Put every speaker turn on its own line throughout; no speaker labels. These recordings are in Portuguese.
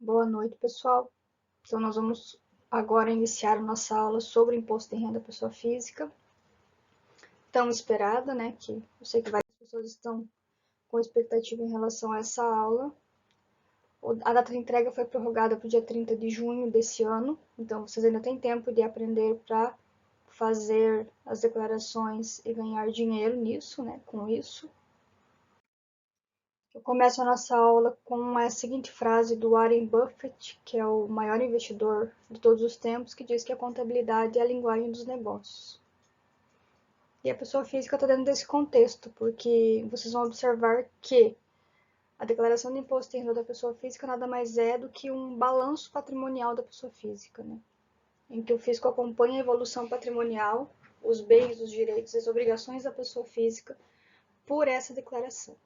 Boa noite, pessoal. Então, nós vamos agora iniciar a nossa aula sobre imposto de renda da pessoa física. Tão esperada, né? Que eu sei que várias pessoas estão com expectativa em relação a essa aula. A data de entrega foi prorrogada para o dia 30 de junho desse ano, então vocês ainda têm tempo de aprender para fazer as declarações e ganhar dinheiro nisso, né? Com isso. Eu começo a nossa aula com a seguinte frase do Warren Buffett, que é o maior investidor de todos os tempos, que diz que a contabilidade é a linguagem dos negócios. E a pessoa física está dentro desse contexto, porque vocês vão observar que a declaração de imposto de renda da pessoa física nada mais é do que um balanço patrimonial da pessoa física, né? Em que o fisco acompanha a evolução patrimonial, os bens, os direitos e as obrigações da pessoa física por essa declaração.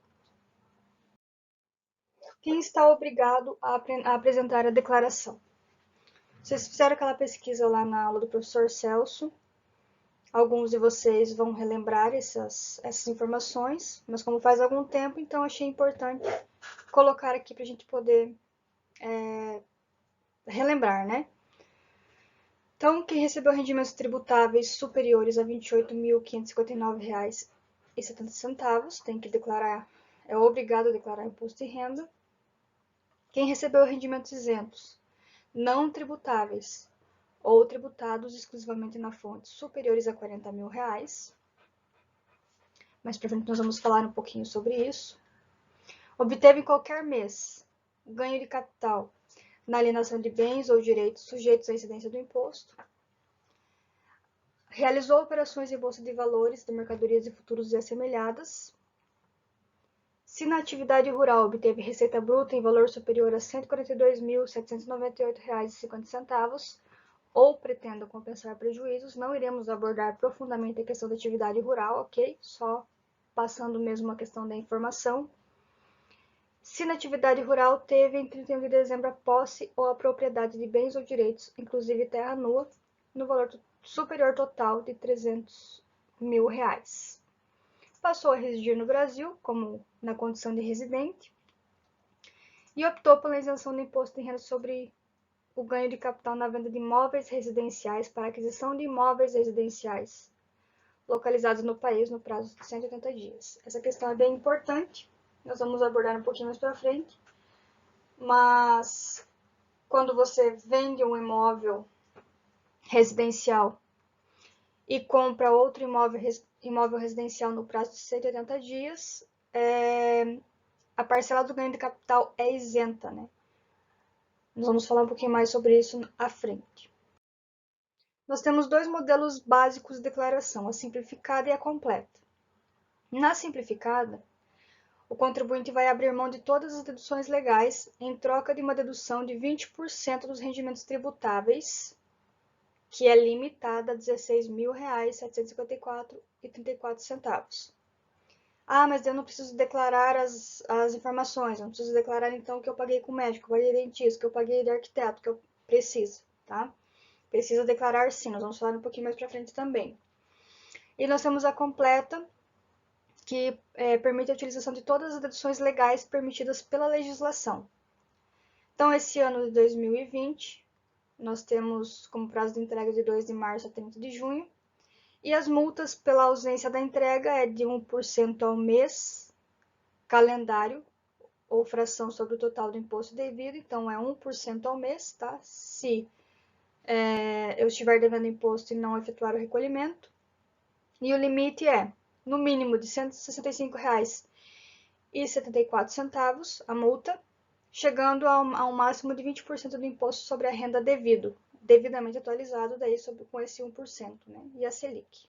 Quem está obrigado a apresentar a declaração? Vocês fizeram aquela pesquisa lá na aula do professor Celso. Alguns de vocês vão relembrar essas informações, mas como faz algum tempo, então achei importante colocar aqui para a gente poder relembrar, né? Então, quem recebeu rendimentos tributáveis superiores a R$ 28.559,70 tem que declarar, é obrigado a declarar imposto de renda. Quem recebeu rendimentos isentos, não tributáveis, ou tributados exclusivamente na fonte superiores a R$ 40 mil. Mais para frente nós vamos falar um pouquinho sobre isso. Obteve em qualquer mês ganho de capital na alienação de bens ou direitos sujeitos à incidência do imposto. Realizou operações em bolsa de valores de mercadorias e futuros e assemelhadas. Se na atividade rural obteve receita bruta em valor superior a R$ 142.798,50, ou pretenda compensar prejuízos, não iremos abordar profundamente a questão da atividade rural, ok? Só passando mesmo a questão da informação. Se na atividade rural teve em 31 de dezembro a posse ou a propriedade de bens ou direitos, inclusive terra nua, no valor superior total de R$ 300 mil. Passou a residir no Brasil, como na condição de residente, e optou pela isenção do imposto de renda sobre o ganho de capital na venda de imóveis residenciais para aquisição de imóveis residenciais localizados no país no prazo de 180 dias. Essa questão é bem importante, nós vamos abordar um pouquinho mais para frente, mas quando você vende um imóvel residencial e compra outro imóvel residencial no prazo de 180 dias, a parcela do ganho de capital é isenta, né? Nós vamos falar um pouquinho mais sobre isso à frente. Nós temos dois modelos básicos de declaração, a simplificada e a completa. Na simplificada, o contribuinte vai abrir mão de todas as deduções legais em troca de uma dedução de 20% dos rendimentos tributáveis, que é limitada a R$ 16.754,34. Ah, mas eu não preciso declarar as informações, eu não preciso declarar então que eu paguei com médico, que eu paguei dentista, que eu paguei de arquiteto, que eu preciso, tá? Precisa declarar sim, nós vamos falar um pouquinho mais para frente também. E nós temos a completa, que permite a utilização de todas as deduções legais permitidas pela legislação. Então, esse ano de 2020, nós temos como prazo de entrega de 2 de março a 30 de junho, e as multas pela ausência da entrega é de 1% ao mês, calendário, ou fração sobre o total do imposto devido, então é 1% ao mês, tá? Se eu estiver devendo imposto e não efetuar o recolhimento. E o limite é, no mínimo, de R$ 165,74 a multa, chegando a um máximo de 20% do imposto sobre a renda devidamente atualizado, daí com esse 1%, né? E a Selic.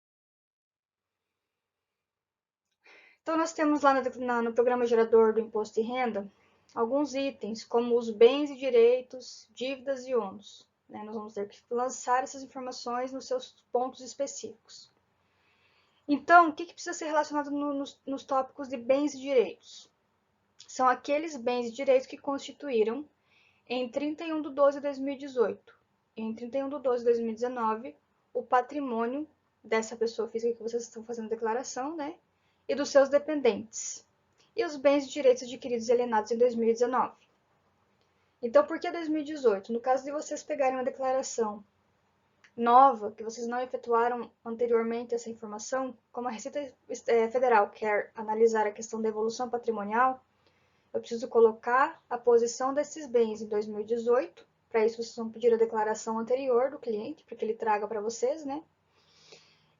Então, nós temos lá no programa gerador do imposto de renda alguns itens, como os bens e direitos, dívidas e ônus. Né? Nós vamos ter que lançar essas informações nos seus pontos específicos. Então, o que precisa ser relacionado nos tópicos de bens e direitos? São aqueles bens e direitos que constituíram, em 31 de 12 de 2018 e em 31 de 12 de 2019, o patrimônio dessa pessoa física que vocês estão fazendo declaração, né? E dos seus dependentes. E os bens e direitos adquiridos e alienados em 2019. Então, por que 2018? No caso de vocês pegarem uma declaração nova, que vocês não efetuaram anteriormente essa informação, como a Receita Federal quer analisar a questão da evolução patrimonial, eu preciso colocar a posição desses bens em 2018. Para isso, vocês vão pedir a declaração anterior do cliente, para que ele traga para vocês, né?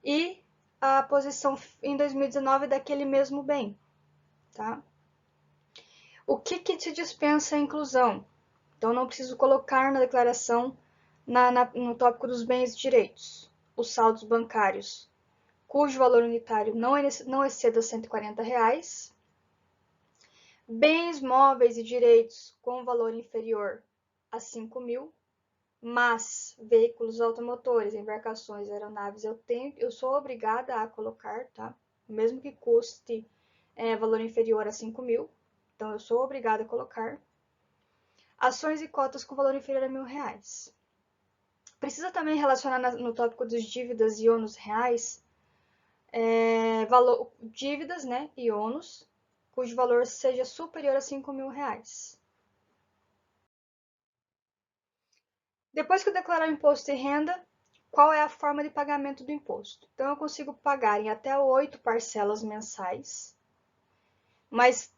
E a posição em 2019 daquele mesmo bem, tá? O que te dispensa a inclusão? Então, não preciso colocar na declaração, no tópico dos bens e direitos, os saldos bancários, cujo valor unitário não exceda R$ 140, bens móveis e direitos com valor inferior a 5 mil, mas veículos automotores, embarcações, aeronaves, eu sou obrigada a colocar, tá? Mesmo que custe valor inferior a 5 mil, então eu sou obrigada a colocar. Ações e cotas com valor inferior a R$ 1.000. Precisa também relacionar no tópico dos dívidas e ônus reais, dívidas, né, e ônus, cujo valor seja superior a R$ 5.000. Depois que eu declarar o imposto de renda, qual é a forma de pagamento do imposto? Então, eu consigo pagar em até 8 parcelas mensais, mas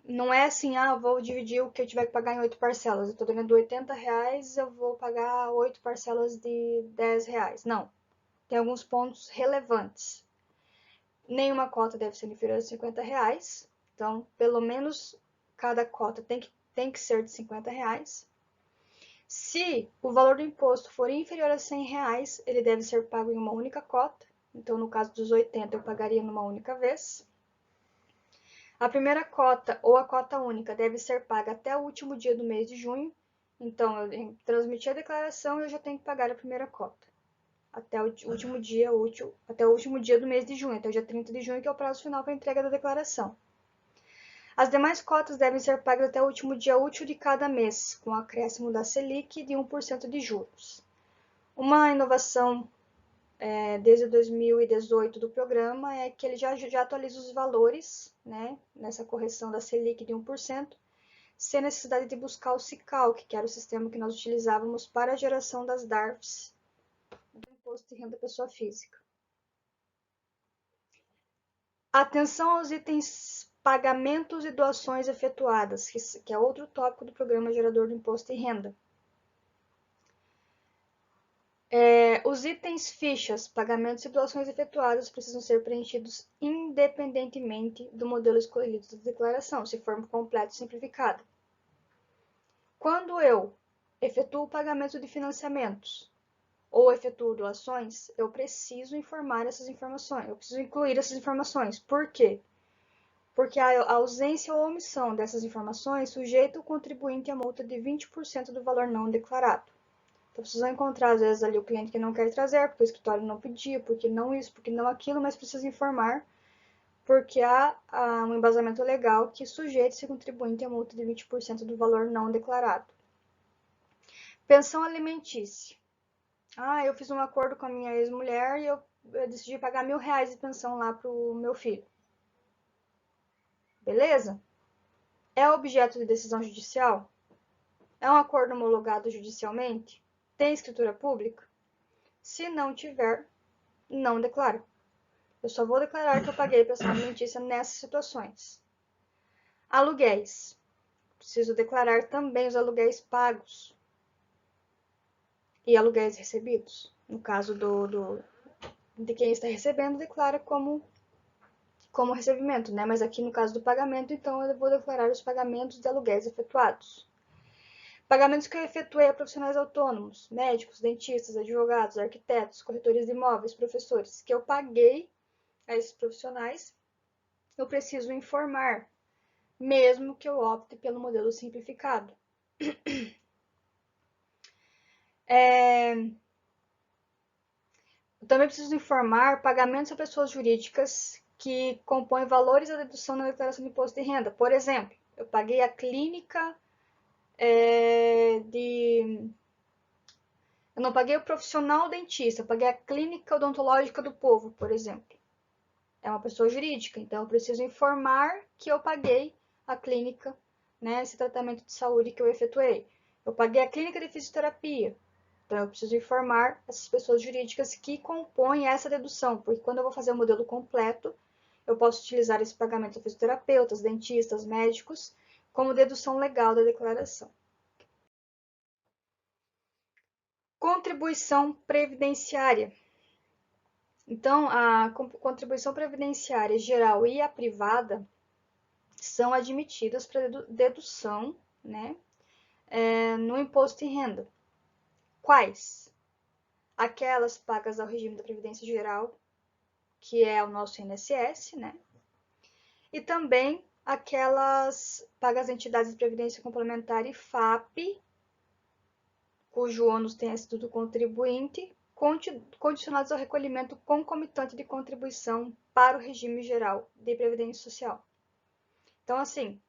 não é assim, vou dividir o que eu tiver que pagar em 8 parcelas. Eu estou ganhando R$ 80, eu vou pagar 8 parcelas de R$ 10. Não. Tem alguns pontos relevantes. Nenhuma cota deve ser inferior a R$ 50. Então, pelo menos cada cota tem que ser de R$ 50. Se o valor do imposto for inferior a R$ 100, ele deve ser pago em uma única cota. Então, no caso dos 80, eu pagaria numa única vez. A primeira cota ou a cota única deve ser paga até o último dia do mês de junho. Então, eu transmiti a declaração e eu já tenho que pagar a primeira cota. Até o último dia útil, até o último dia do mês de junho, até o dia 30 de junho, que é o prazo final para a entrega da declaração. As demais cotas devem ser pagas até o último dia útil de cada mês, com o acréscimo da Selic de 1% de juros. Uma inovação desde 2018 do programa é que ele já atualiza os valores, né, nessa correção da Selic de 1%, sem necessidade de buscar o SICALC, que era o sistema que nós utilizávamos para a geração das DARFs, do Imposto de Renda Pessoa Física. Atenção aos itens pagamentos e doações efetuadas, que é outro tópico do programa gerador do Imposto de Renda. Os itens fichas, pagamentos e doações efetuadas precisam ser preenchidos independentemente do modelo escolhido da declaração, se for completo e simplificado. Quando eu efetuo o pagamento de financiamentos ou efetuo doações, eu preciso informar essas informações, eu preciso incluir essas informações. Por quê? Porque a ausência ou omissão dessas informações sujeita o contribuinte à multa de 20% do valor não declarado. Então, vocês vão encontrar, às vezes, ali o cliente que não quer trazer, porque o escritório não pedia, porque não isso, porque não aquilo, mas precisa informar, porque há um embasamento legal que sujeita esse contribuinte à multa de 20% do valor não declarado. Pensão alimentícia. Eu fiz um acordo com a minha ex-mulher e eu decidi pagar R$ 1.000 de pensão lá para o meu filho. Beleza? É objeto de decisão judicial? É um acordo homologado judicialmente? Tem escritura pública? Se não tiver, não declaro. Eu só vou declarar que eu paguei pensão alimentícia nessas situações. Aluguéis. Preciso declarar também os aluguéis pagos e aluguéis recebidos. No caso de quem está recebendo, declara como recebimento, né? Mas aqui no caso do pagamento, então eu vou declarar os pagamentos de aluguéis efetuados. Pagamentos que eu efetuei a profissionais autônomos, médicos, dentistas, advogados, arquitetos, corretores de imóveis, professores, que eu paguei a esses profissionais, eu preciso informar, mesmo que eu opte pelo modelo simplificado. Eu também preciso informar pagamentos a pessoas jurídicas que compõem valores da dedução na declaração de imposto de renda. Por exemplo, eu paguei a clínica Eu não paguei o profissional dentista, eu paguei a clínica odontológica do povo, por exemplo. É uma pessoa jurídica, então eu preciso informar que eu paguei a clínica né, esse tratamento de saúde que eu efetuei. Eu paguei a clínica de fisioterapia. Então, eu preciso informar essas pessoas jurídicas que compõem essa dedução, porque quando eu vou fazer o modelo completo, eu posso utilizar esse pagamento a fisioterapeutas, dentistas, médicos, como dedução legal da declaração. Contribuição previdenciária. Então, a contribuição previdenciária geral e a privada são admitidas para dedução, né, no imposto de renda. Quais? Aquelas pagas ao regime da Previdência Geral, que é o nosso INSS, né? E também aquelas pagas às entidades de previdência complementar e FAP, cujo ônus tenha sido do contribuinte, condicionados ao recolhimento concomitante de contribuição para o regime geral de previdência social. Então, assim,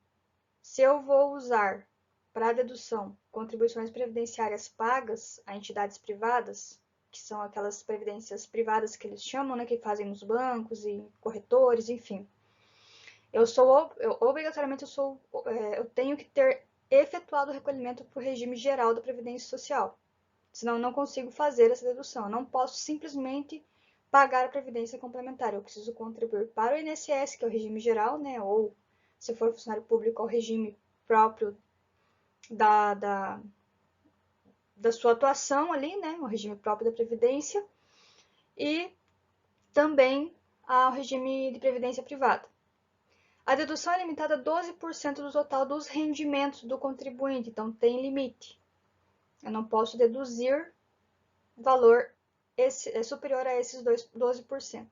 se eu vou usar para a dedução contribuições previdenciárias pagas a entidades privadas, que são aquelas previdências privadas que eles chamam, né, que fazem nos bancos e corretores, enfim. Obrigatoriamente eu tenho que ter efetuado o recolhimento para o regime geral da Previdência Social. Senão eu não consigo fazer essa dedução. Eu não posso simplesmente pagar a Previdência Complementar. Eu preciso contribuir para o INSS, que é o regime geral, né, ou se for funcionário público, ao regime próprio da sua atuação ali, né, o regime próprio da Previdência, e também ao regime de Previdência Privada. A dedução é limitada a 12% do total dos rendimentos do contribuinte, então tem limite. Eu não posso deduzir valor superior a esses 12%.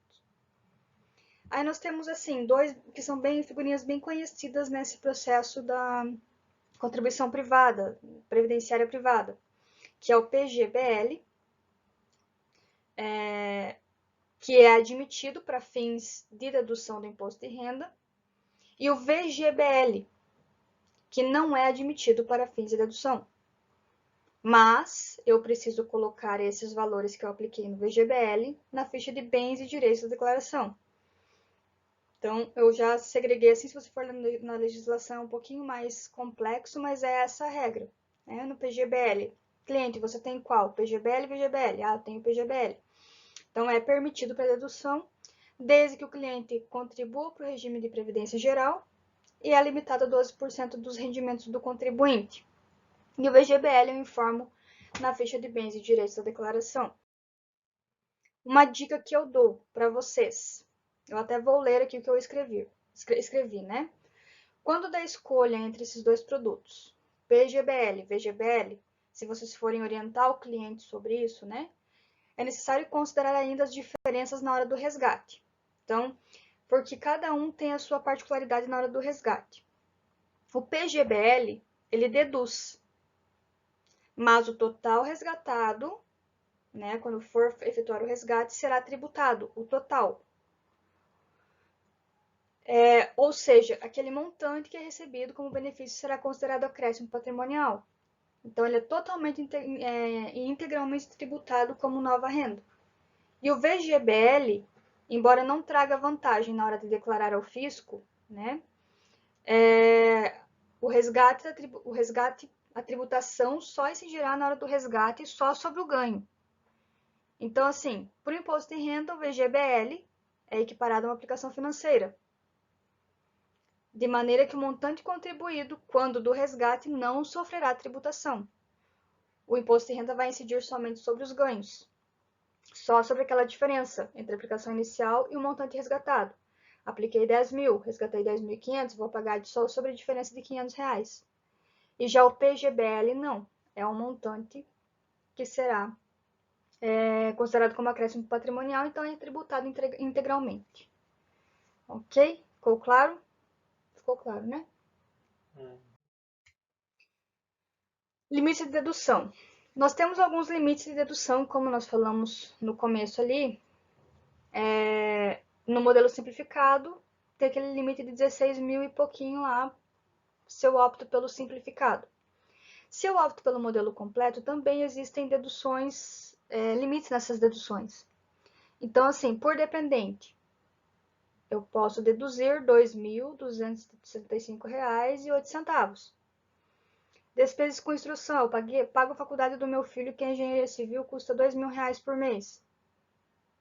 Aí nós temos, assim, dois que são figurinhas bem conhecidas nesse processo da contribuição privada, previdenciária privada, que é o PGBL, que é admitido para fins de dedução do imposto de renda, e o VGBL, que não é admitido para fins de dedução. Mas eu preciso colocar esses valores que eu apliquei no VGBL na ficha de bens e direitos da declaração. Então, eu já segreguei assim, se você for na legislação, é um pouquinho mais complexo, mas é essa a regra. Né? No PGBL, cliente, você tem qual? PGBL e VGBL? Ah, eu tenho PGBL. Então, é permitido para dedução, desde que o cliente contribua para o regime de previdência geral e é limitado a 12% dos rendimentos do contribuinte. E o VGBL eu informo na ficha de bens e direitos da declaração. Uma dica que eu dou para vocês, eu até vou ler aqui o que eu escrevi, né? Quando da escolha entre esses dois produtos, PGBL e VGBL, se vocês forem orientar o cliente sobre isso, né? É necessário considerar ainda as diferenças na hora do resgate. Então, porque cada um tem a sua particularidade na hora do resgate. O PGBL, ele deduz, mas o total resgatado, né, quando for efetuar o resgate, será tributado, o total. Ou seja, aquele montante que é recebido como benefício será considerado acréscimo patrimonial. Então, ele é totalmente e integralmente tributado como nova renda. E o VGBL, embora não traga vantagem na hora de declarar ao fisco, né, o resgate, a tributação só incidirá na hora do resgate só sobre o ganho. Então, assim, para o imposto de renda, o VGBL é equiparado a uma aplicação financeira, de maneira que o montante contribuído, quando do resgate, não sofrerá tributação. O imposto de renda vai incidir somente sobre os ganhos, só sobre aquela diferença entre a aplicação inicial e o montante resgatado. Apliquei 10 mil, resgatei 10.500, vou pagar só sobre a diferença de R$500. E já o PGBL não, é um montante que será considerado como acréscimo patrimonial, então é tributado integralmente. Ok? Ficou claro? Ficou claro, né? Limites de dedução. Nós temos alguns limites de dedução, como nós falamos no começo ali. No modelo simplificado, tem aquele limite de 16 mil e pouquinho lá, se eu opto pelo simplificado. Se eu opto pelo modelo completo, também existem deduções, limites nessas deduções. Então, assim, por dependente, eu posso deduzir R$ 2.265,08. Despesas com instrução, eu pago a faculdade do meu filho, que é engenharia civil, custa R$ 2.000 por mês.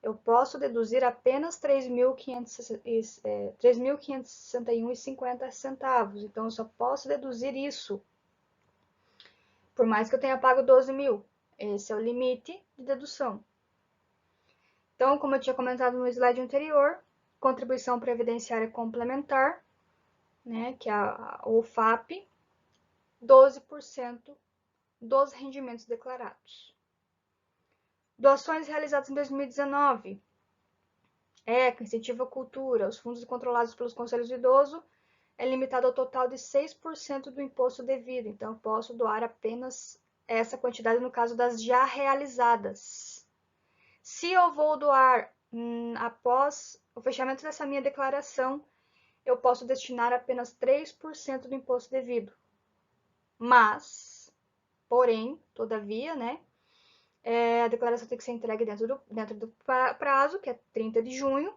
Eu posso deduzir apenas R$ 3.561,50. Então, eu só posso deduzir isso, por mais que eu tenha pago 12 mil. Esse é o limite de dedução. Então, como eu tinha comentado no slide anterior, contribuição previdenciária complementar, né, que é o FAP, 12% dos rendimentos declarados. Doações realizadas em 2019. ECA, Incentivo à Cultura, os fundos controlados pelos conselhos de idoso, é limitado ao total de 6% do imposto devido. Então, eu posso doar apenas essa quantidade no caso das já realizadas. Se eu vou doar após o fechamento dessa minha declaração, eu posso destinar apenas 3% do imposto devido. Mas, porém, todavia, né, a declaração tem que ser entregue dentro do prazo, que é 30 de junho,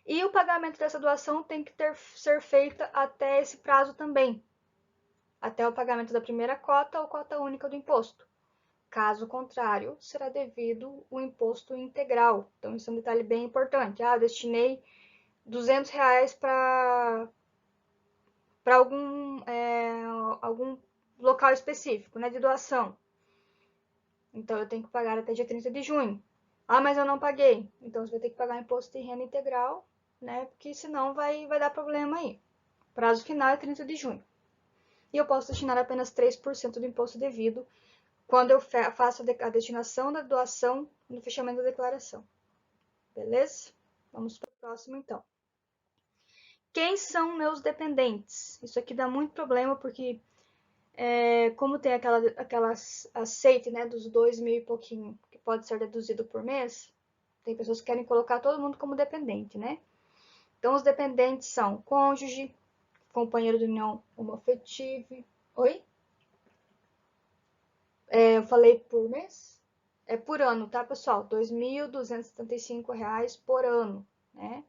e o pagamento dessa doação tem que ser feita até esse prazo também, até o pagamento da primeira cota ou cota única do imposto. Caso contrário, será devido o imposto integral. Então, isso é um detalhe bem importante. Eu destinei R$ 200 para algum local específico, né, de doação. Então, eu tenho que pagar até dia 30 de junho. Mas eu não paguei. Então, você vai ter que pagar imposto de renda integral, né, porque senão vai dar problema aí. O prazo final é 30 de junho. E eu posso destinar apenas 3% do imposto devido quando eu faço a destinação da doação no fechamento da declaração. Beleza? Vamos para o próximo, então. Quem são meus dependentes? Isso aqui dá muito problema, porque como tem aquelas aceite, né, dos 2.000 e pouquinho, que pode ser deduzido por mês, tem pessoas que querem colocar todo mundo como dependente, né? Então, os dependentes são cônjuge, companheiro de união homoafetiva. Oi? Eu falei por mês? É por ano, tá, pessoal? R$ 2.275 por ano, né?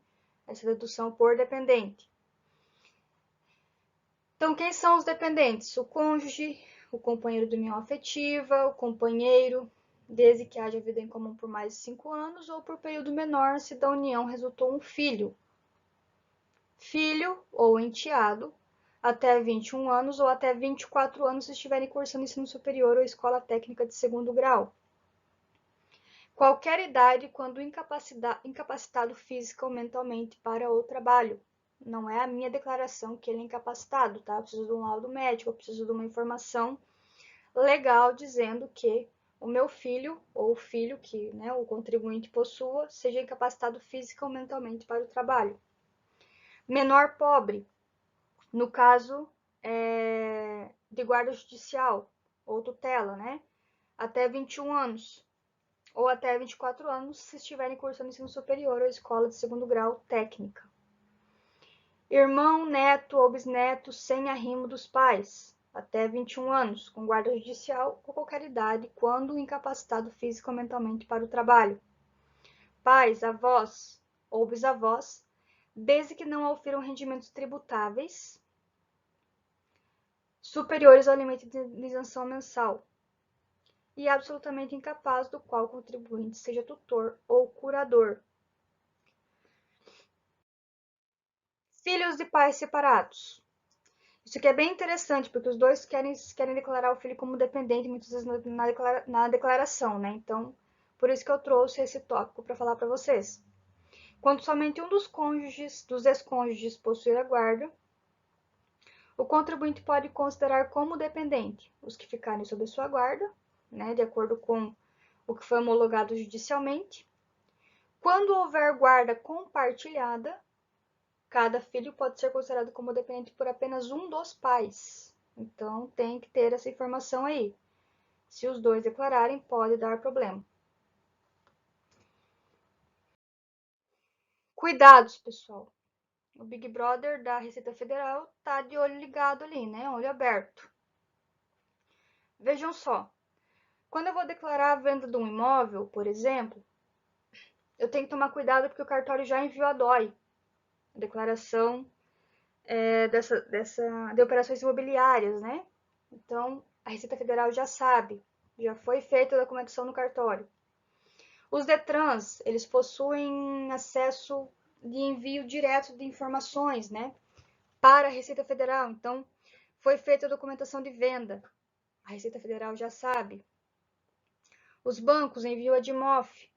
Essa dedução por dependente. Então, quem são os dependentes? O cônjuge, o companheiro de união afetiva, o companheiro, desde que haja vida em comum por mais de 5 anos, ou por período menor, se da união resultou um filho. Filho ou enteado, até 21 anos ou até 24 anos se estiverem cursando ensino superior ou escola técnica de segundo grau. Qualquer idade quando incapacitado física ou mentalmente para o trabalho. Não é a minha declaração que ele é incapacitado, tá? Eu preciso de um laudo médico, eu preciso de uma informação legal dizendo que o meu filho, ou o filho que, né, o contribuinte possua, seja incapacitado física ou mentalmente para o trabalho. Menor pobre, no caso de guarda judicial ou tutela, né? Até 21 anos ou até 24 anos se estiverem cursando ensino superior ou escola de segundo grau técnica. Irmão, neto ou bisneto sem arrimo dos pais, até 21 anos, com guarda judicial ou qualquer idade, quando incapacitado físico ou mentalmente para o trabalho. Pais, avós ou bisavós, desde que não ofiram rendimentos tributáveis superiores ao limite de isenção mensal, e absolutamente incapaz do qual o contribuinte seja tutor ou curador. Filhos de pais separados. Isso aqui é bem interessante, porque os dois querem declarar o filho como dependente, muitas vezes na declaração, né? Então, por isso que eu trouxe esse tópico para falar para vocês. Quando somente um dos ex-cônjuges possuir a guarda, o contribuinte pode considerar como dependente os que ficarem sob sua guarda, né, de acordo com o que foi homologado judicialmente. Quando houver guarda compartilhada, cada filho pode ser considerado como dependente por apenas um dos pais. Então, tem que ter essa informação aí. Se os dois declararem, pode dar problema. Cuidados, pessoal. O Big Brother da Receita Federal tá de olho ligado ali, né? Olho aberto. Vejam só. Quando eu vou declarar a venda de um imóvel, por exemplo, eu tenho que tomar cuidado porque o cartório já enviou a DOI, a declaração de operações imobiliárias, né? Então, a Receita Federal já sabe, já foi feita a documentação no cartório. Os DETRANs, eles possuem acesso de envio direto de informações, né, para a Receita Federal. Então, foi feita a documentação de venda. A Receita Federal já sabe. Os bancos enviam a DMOF,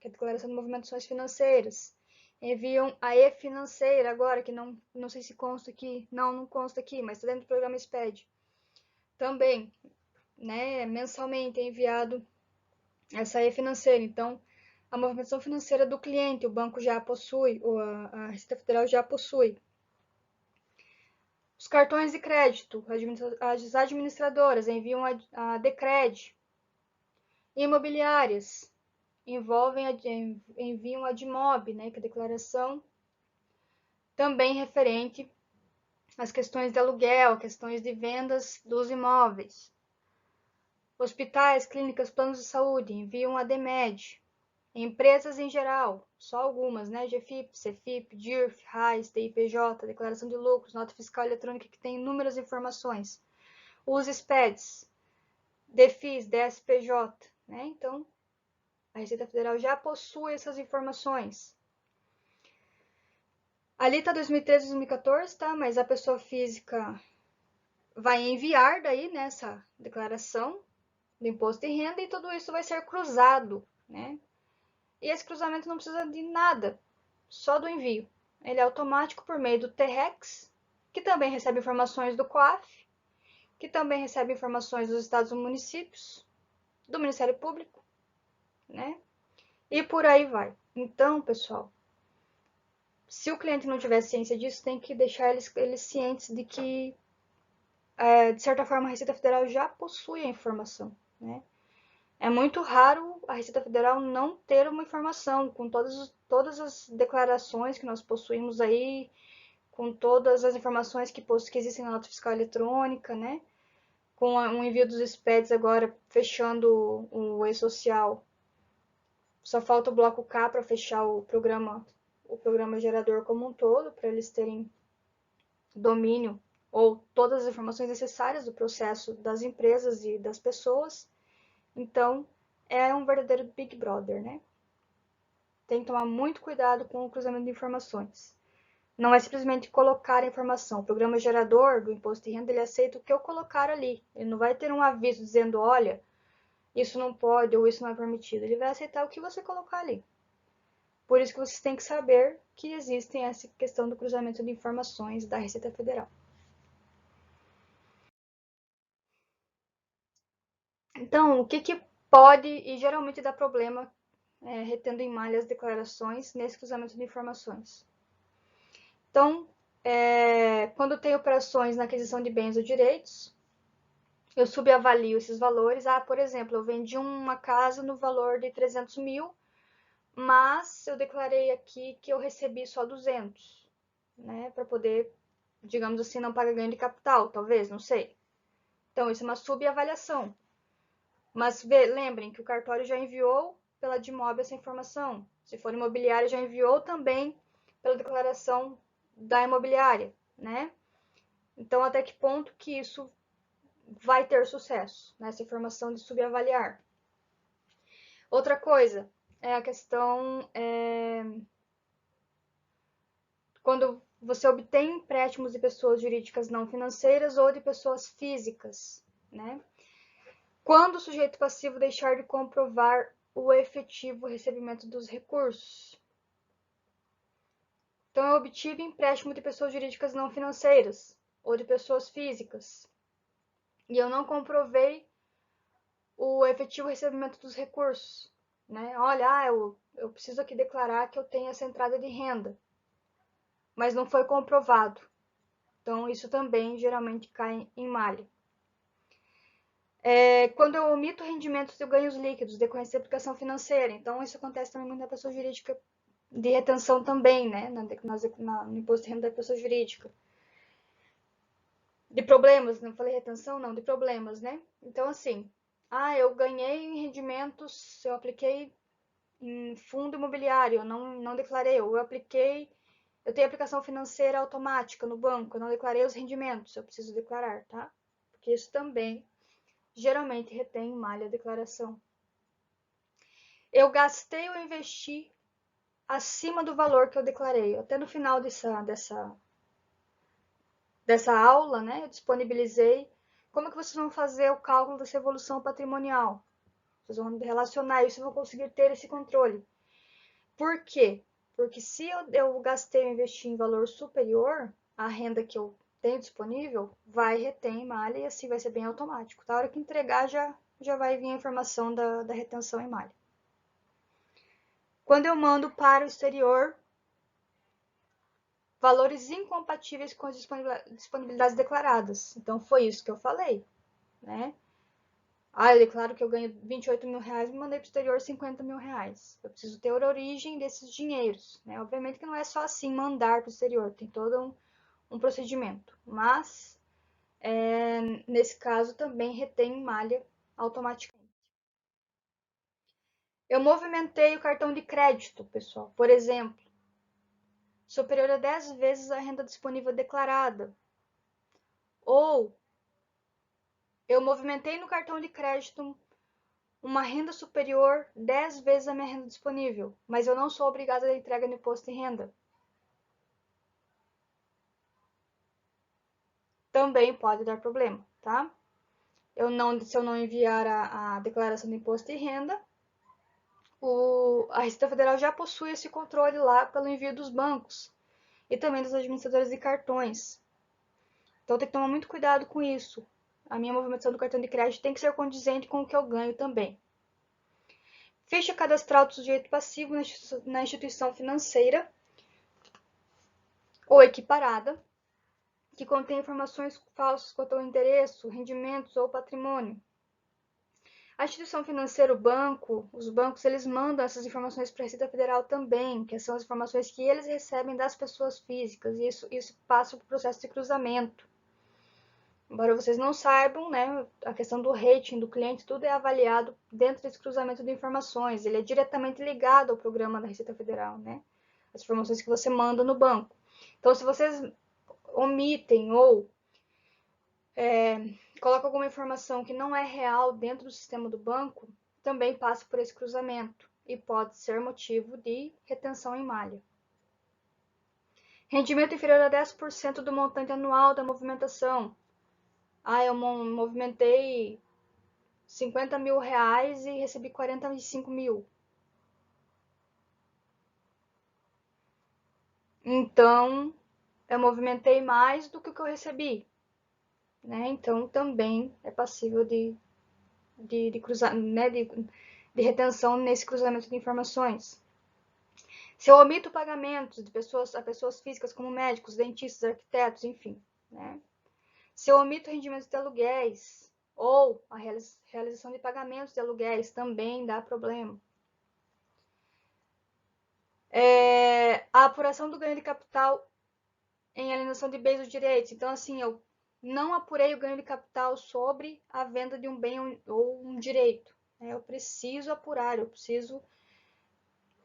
que é a Declaração de Movimentações Financeiras. Enviam a E-Financeira agora, que não sei se consta aqui. Não consta aqui, mas está dentro do programa SPED. Também, né, mensalmente é enviado essa E-Financeira. Então, a movimentação financeira do cliente, o banco já possui, ou a Receita Federal já possui. Os cartões de crédito, as administradoras enviam a Decred. Imobiliárias enviam a DMOB, né, que é a declaração também referente às questões de aluguel, questões de vendas dos imóveis. Hospitais, clínicas, planos de saúde enviam a DMED. Empresas em geral, só algumas, né? GFIP, CFIP, DIRF, RAIS, TIPJ, declaração de lucros, nota fiscal eletrônica que tem inúmeras informações. Os SPEDs, DEFIS, DSPJ, né? Então, a Receita Federal já possui essas informações. Ali está 2013 e 2014, tá? Mas a pessoa física vai enviar daí nessa declaração do imposto de renda e tudo isso vai ser cruzado, né? E esse cruzamento não precisa de nada, só do envio. Ele é automático por meio do TREX, que também recebe informações do COAF, que também recebe informações dos estados e municípios, do Ministério Público, né? E por aí vai. Então, pessoal, se o cliente não tiver ciência disso, tem que deixar eles cientes de que, de certa forma, a Receita Federal já possui a informação, né? É muito raro a Receita Federal não ter uma informação com todas as declarações que nós possuímos aí, com todas as informações que existem na nota fiscal eletrônica, né? Com o envio dos SPEDs agora fechando o e-social. Só falta o bloco K para fechar o programa gerador como um todo, para eles terem domínio ou todas as informações necessárias do processo das empresas e das pessoas. Então, é um verdadeiro Big Brother, né? Tem que tomar muito cuidado com o cruzamento de informações. Não é simplesmente colocar a informação. O programa gerador do imposto de renda, ele aceita o que eu colocar ali. Ele não vai ter um aviso dizendo, olha, isso não pode ou isso não é permitido. Ele vai aceitar o que você colocar ali. Por isso que vocês têm que saber que existem essa questão do cruzamento de informações da Receita Federal. Então, o que pode e geralmente dá problema retendo em malha as declarações nesse cruzamento de informações? Então, quando tem operações na aquisição de bens ou direitos, eu subavalio esses valores. Por exemplo, eu vendi uma casa no valor de 300 mil, mas eu declarei aqui que eu recebi só 200, né? Para poder, digamos assim, não pagar ganho de capital, talvez, não sei. Então, isso é uma subavaliação. Mas lembrem que o cartório já enviou pela DMOB essa informação. Se for imobiliária, já enviou também pela declaração da imobiliária, né? Então, até que ponto que isso vai ter sucesso, nessa informação de subavaliar. Outra coisa é a questão quando você obtém empréstimos de pessoas jurídicas não financeiras ou de pessoas físicas, né? Quando o sujeito passivo deixar de comprovar o efetivo recebimento dos recursos. Então, eu obtive empréstimo de pessoas jurídicas não financeiras ou de pessoas físicas e eu não comprovei o efetivo recebimento dos recursos, né? Olha, eu preciso aqui declarar que eu tenho essa entrada de renda, mas não foi comprovado. Então, isso também geralmente cai em malha. Quando eu omito rendimentos de ganhos líquidos decorrentes da aplicação financeira, então isso acontece também muito na pessoa jurídica de retenção também, né? No imposto de renda da pessoa jurídica. De problemas, não falei retenção, não, de problemas, né? Então, assim, eu ganhei rendimentos, eu apliquei em fundo imobiliário, eu não declarei, eu tenho aplicação financeira automática no banco, eu não declarei os rendimentos, eu preciso declarar, tá? Porque isso também geralmente retém malha a declaração. Eu gastei ou investi acima do valor que eu declarei. Até no final dessa aula, né, eu disponibilizei como é que vocês vão fazer o cálculo dessa evolução patrimonial. Vocês vão relacionar isso e vão conseguir ter esse controle. Por quê? Porque se eu gastei ou investi em valor superior à renda que eu tenho disponível, vai reter em malha e assim vai ser bem automático. Na hora que entregar, já vai vir a informação da retenção em malha. Quando eu mando para o exterior, valores incompatíveis com as disponibilidades declaradas. Então, foi isso que eu falei, né? Eu declaro que eu ganho 28 mil reais e mandei para o exterior 50 mil reais. Eu preciso ter a origem desses dinheiros, né? Obviamente que não é só assim mandar para o exterior, tem todo um procedimento. Mas, nesse caso, também retém malha automaticamente. Eu movimentei o cartão de crédito, pessoal, por exemplo, superior a 10 vezes a renda disponível declarada. Ou eu movimentei no cartão de crédito uma renda superior 10 vezes a minha renda disponível, mas eu não sou obrigada a entrega no imposto de renda. Também pode dar problema, tá? Se eu não enviar a declaração do imposto de renda, a Receita Federal já possui esse controle lá pelo envio dos bancos e também das administradoras de cartões. Então tem que tomar muito cuidado com isso. A minha movimentação do cartão de crédito tem que ser condizente com o que eu ganho também. Ficha cadastral do sujeito passivo na instituição financeira ou equiparada, que contém informações falsas quanto ao endereço, rendimentos ou patrimônio. A instituição financeira, o banco, os bancos, eles mandam essas informações para a Receita Federal também, que são as informações que eles recebem das pessoas físicas, e isso passa para o processo de cruzamento. Embora vocês não saibam, né, a questão do rating do cliente, tudo é avaliado dentro desse cruzamento de informações. Ele é diretamente ligado ao programa da Receita Federal, né? As informações que você manda no banco. Então, se vocês omitem ou colocam alguma informação que não é real dentro do sistema do banco, também passa por esse cruzamento e pode ser motivo de retenção em malha. Rendimento inferior a 10% do montante anual da movimentação. Eu movimentei 50 mil reais e recebi 45 mil. Então, eu movimentei mais do que o que eu recebi. Né? Então, também é passível de cruzar, né? de retenção nesse cruzamento de informações. Se eu omito pagamentos a pessoas físicas como médicos, dentistas, arquitetos, enfim. Né? Se eu omito rendimentos de aluguéis ou a realização de pagamentos de aluguéis, também dá problema. A apuração do ganho de capital em alienação de bens ou direitos. Então, assim, eu não apurei o ganho de capital sobre a venda de um bem ou um direito. Né? Eu preciso apurar, eu preciso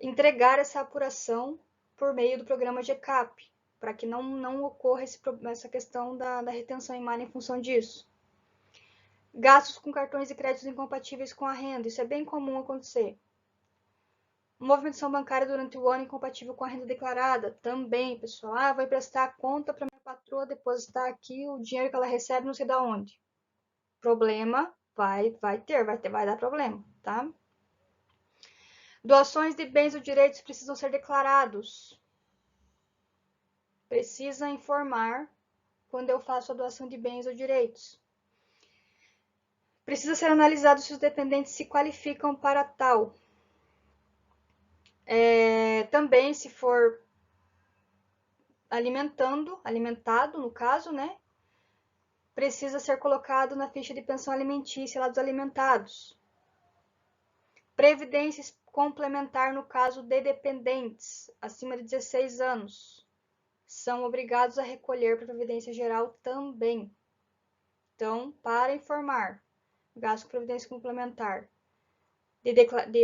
entregar essa apuração por meio do programa GCAP, para que não ocorra essa questão da retenção em malha em função disso. Gastos com cartões e créditos incompatíveis com a renda, isso é bem comum acontecer. Movimentação bancária durante o ano incompatível com a renda declarada, também, pessoal. Vou emprestar a conta para minha patroa depositar aqui o dinheiro que ela recebe não sei de onde. Problema vai dar problema, tá? Doações de bens ou direitos precisam ser declarados. Precisa informar quando eu faço a doação de bens ou direitos. Precisa ser analisado se os dependentes se qualificam para tal. Também, se for alimentado, no caso, né? Precisa ser colocado na ficha de pensão alimentícia lá dos alimentados. Previdência complementar no caso de dependentes acima de 16 anos. São obrigados a recolher para a Previdência Geral também. Então, para informar, gasto com previdência complementar.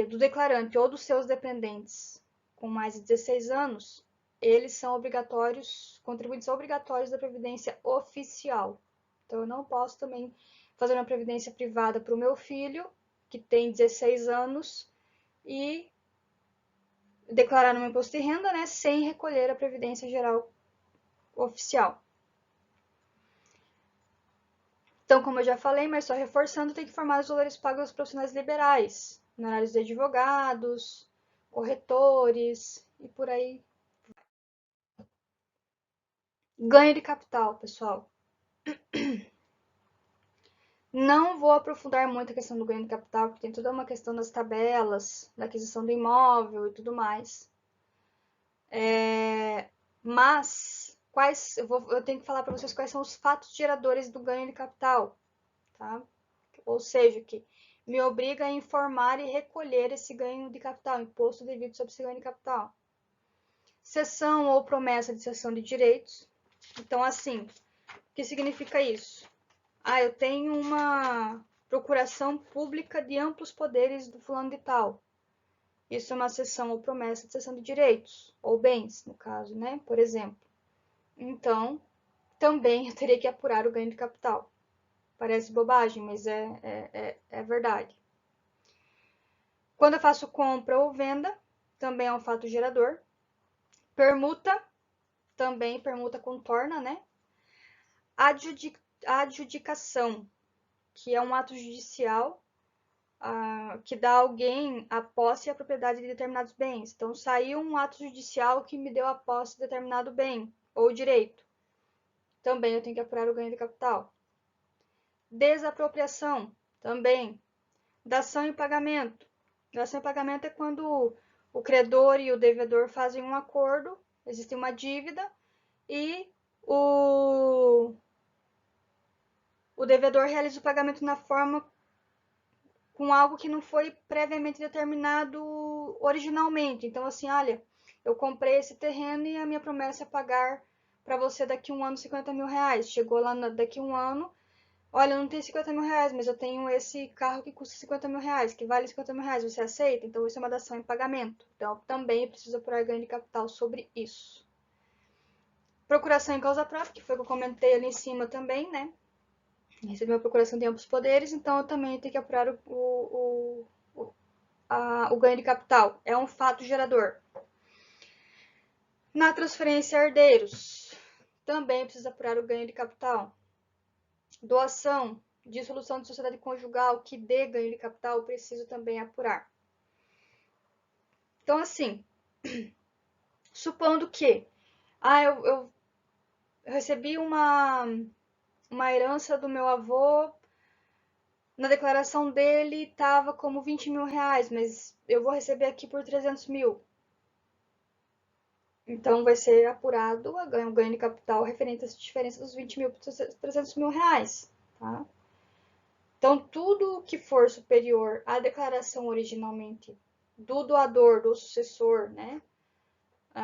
do declarante ou dos seus dependentes com mais de 16 anos, eles são obrigatórios, contribuintes obrigatórios da Previdência Oficial. Então, eu não posso também fazer uma previdência privada para o meu filho, que tem 16 anos, e declarar no meu imposto de renda, né, sem recolher a Previdência Geral Oficial. Então, como eu já falei, mas só reforçando, tem que informar os valores pagos aos profissionais liberais, honorários de advogados, corretores e por aí. Ganho de capital, pessoal. Não vou aprofundar muito a questão do ganho de capital, porque tem toda uma questão das tabelas, da aquisição do imóvel e tudo mais. Mas eu tenho que falar para vocês quais são os fatos geradores do ganho de capital, tá? Ou seja, que me obriga a informar e recolher esse ganho de capital, imposto devido sobre esse ganho de capital. Cessão ou promessa de cessão de direitos. Então, assim, o que significa isso? Eu tenho uma procuração pública de amplos poderes do fulano de tal. Isso é uma cessão ou promessa de cessão de direitos, ou bens, no caso, né? Por exemplo. Então, também eu teria que apurar o ganho de capital. Parece bobagem, mas é verdade. Quando eu faço compra ou venda, também é um fato gerador. Permuta, também permuta contorna, né? Adjudicação, que é um ato judicial que dá a alguém a posse e a propriedade de determinados bens. Então, saiu um ato judicial que me deu a posse de determinado bem ou direito. Também eu tenho que apurar o ganho de capital. Desapropriação, também. Dação em pagamento. Dação em pagamento é quando o credor e o devedor fazem um acordo, existe uma dívida, e o devedor realiza o pagamento na forma com algo que não foi previamente determinado originalmente. Então, assim, olha, eu comprei esse terreno e a minha promessa é pagar para você daqui a um ano 50 mil reais. Chegou lá daqui a um ano, olha, eu não tenho 50 mil reais, mas eu tenho esse carro que custa 50 mil reais, que vale 50 mil reais, você aceita? Então, isso é uma dação em pagamento. Então, também preciso apurar ganho de capital sobre isso. Procuração em causa própria, que foi o que eu comentei ali em cima também, né? Recebi uma procuração de amplos poderes, então eu também tenho que apurar o ganho de capital. É um fato gerador. Na transferência a herdeiros, também precisa apurar o ganho de capital. Doação, dissolução de sociedade conjugal que dê ganho de capital, preciso também apurar. Então, assim, supondo que eu recebi uma herança do meu avô, na declaração dele estava como 20 mil reais, mas eu vou receber aqui por 300 mil. Então, vai ser apurado o ganho de capital referente à diferença dos 20 mil para 300 mil reais. Tá? Então, tudo que for superior à declaração originalmente do doador, do sucessor, né?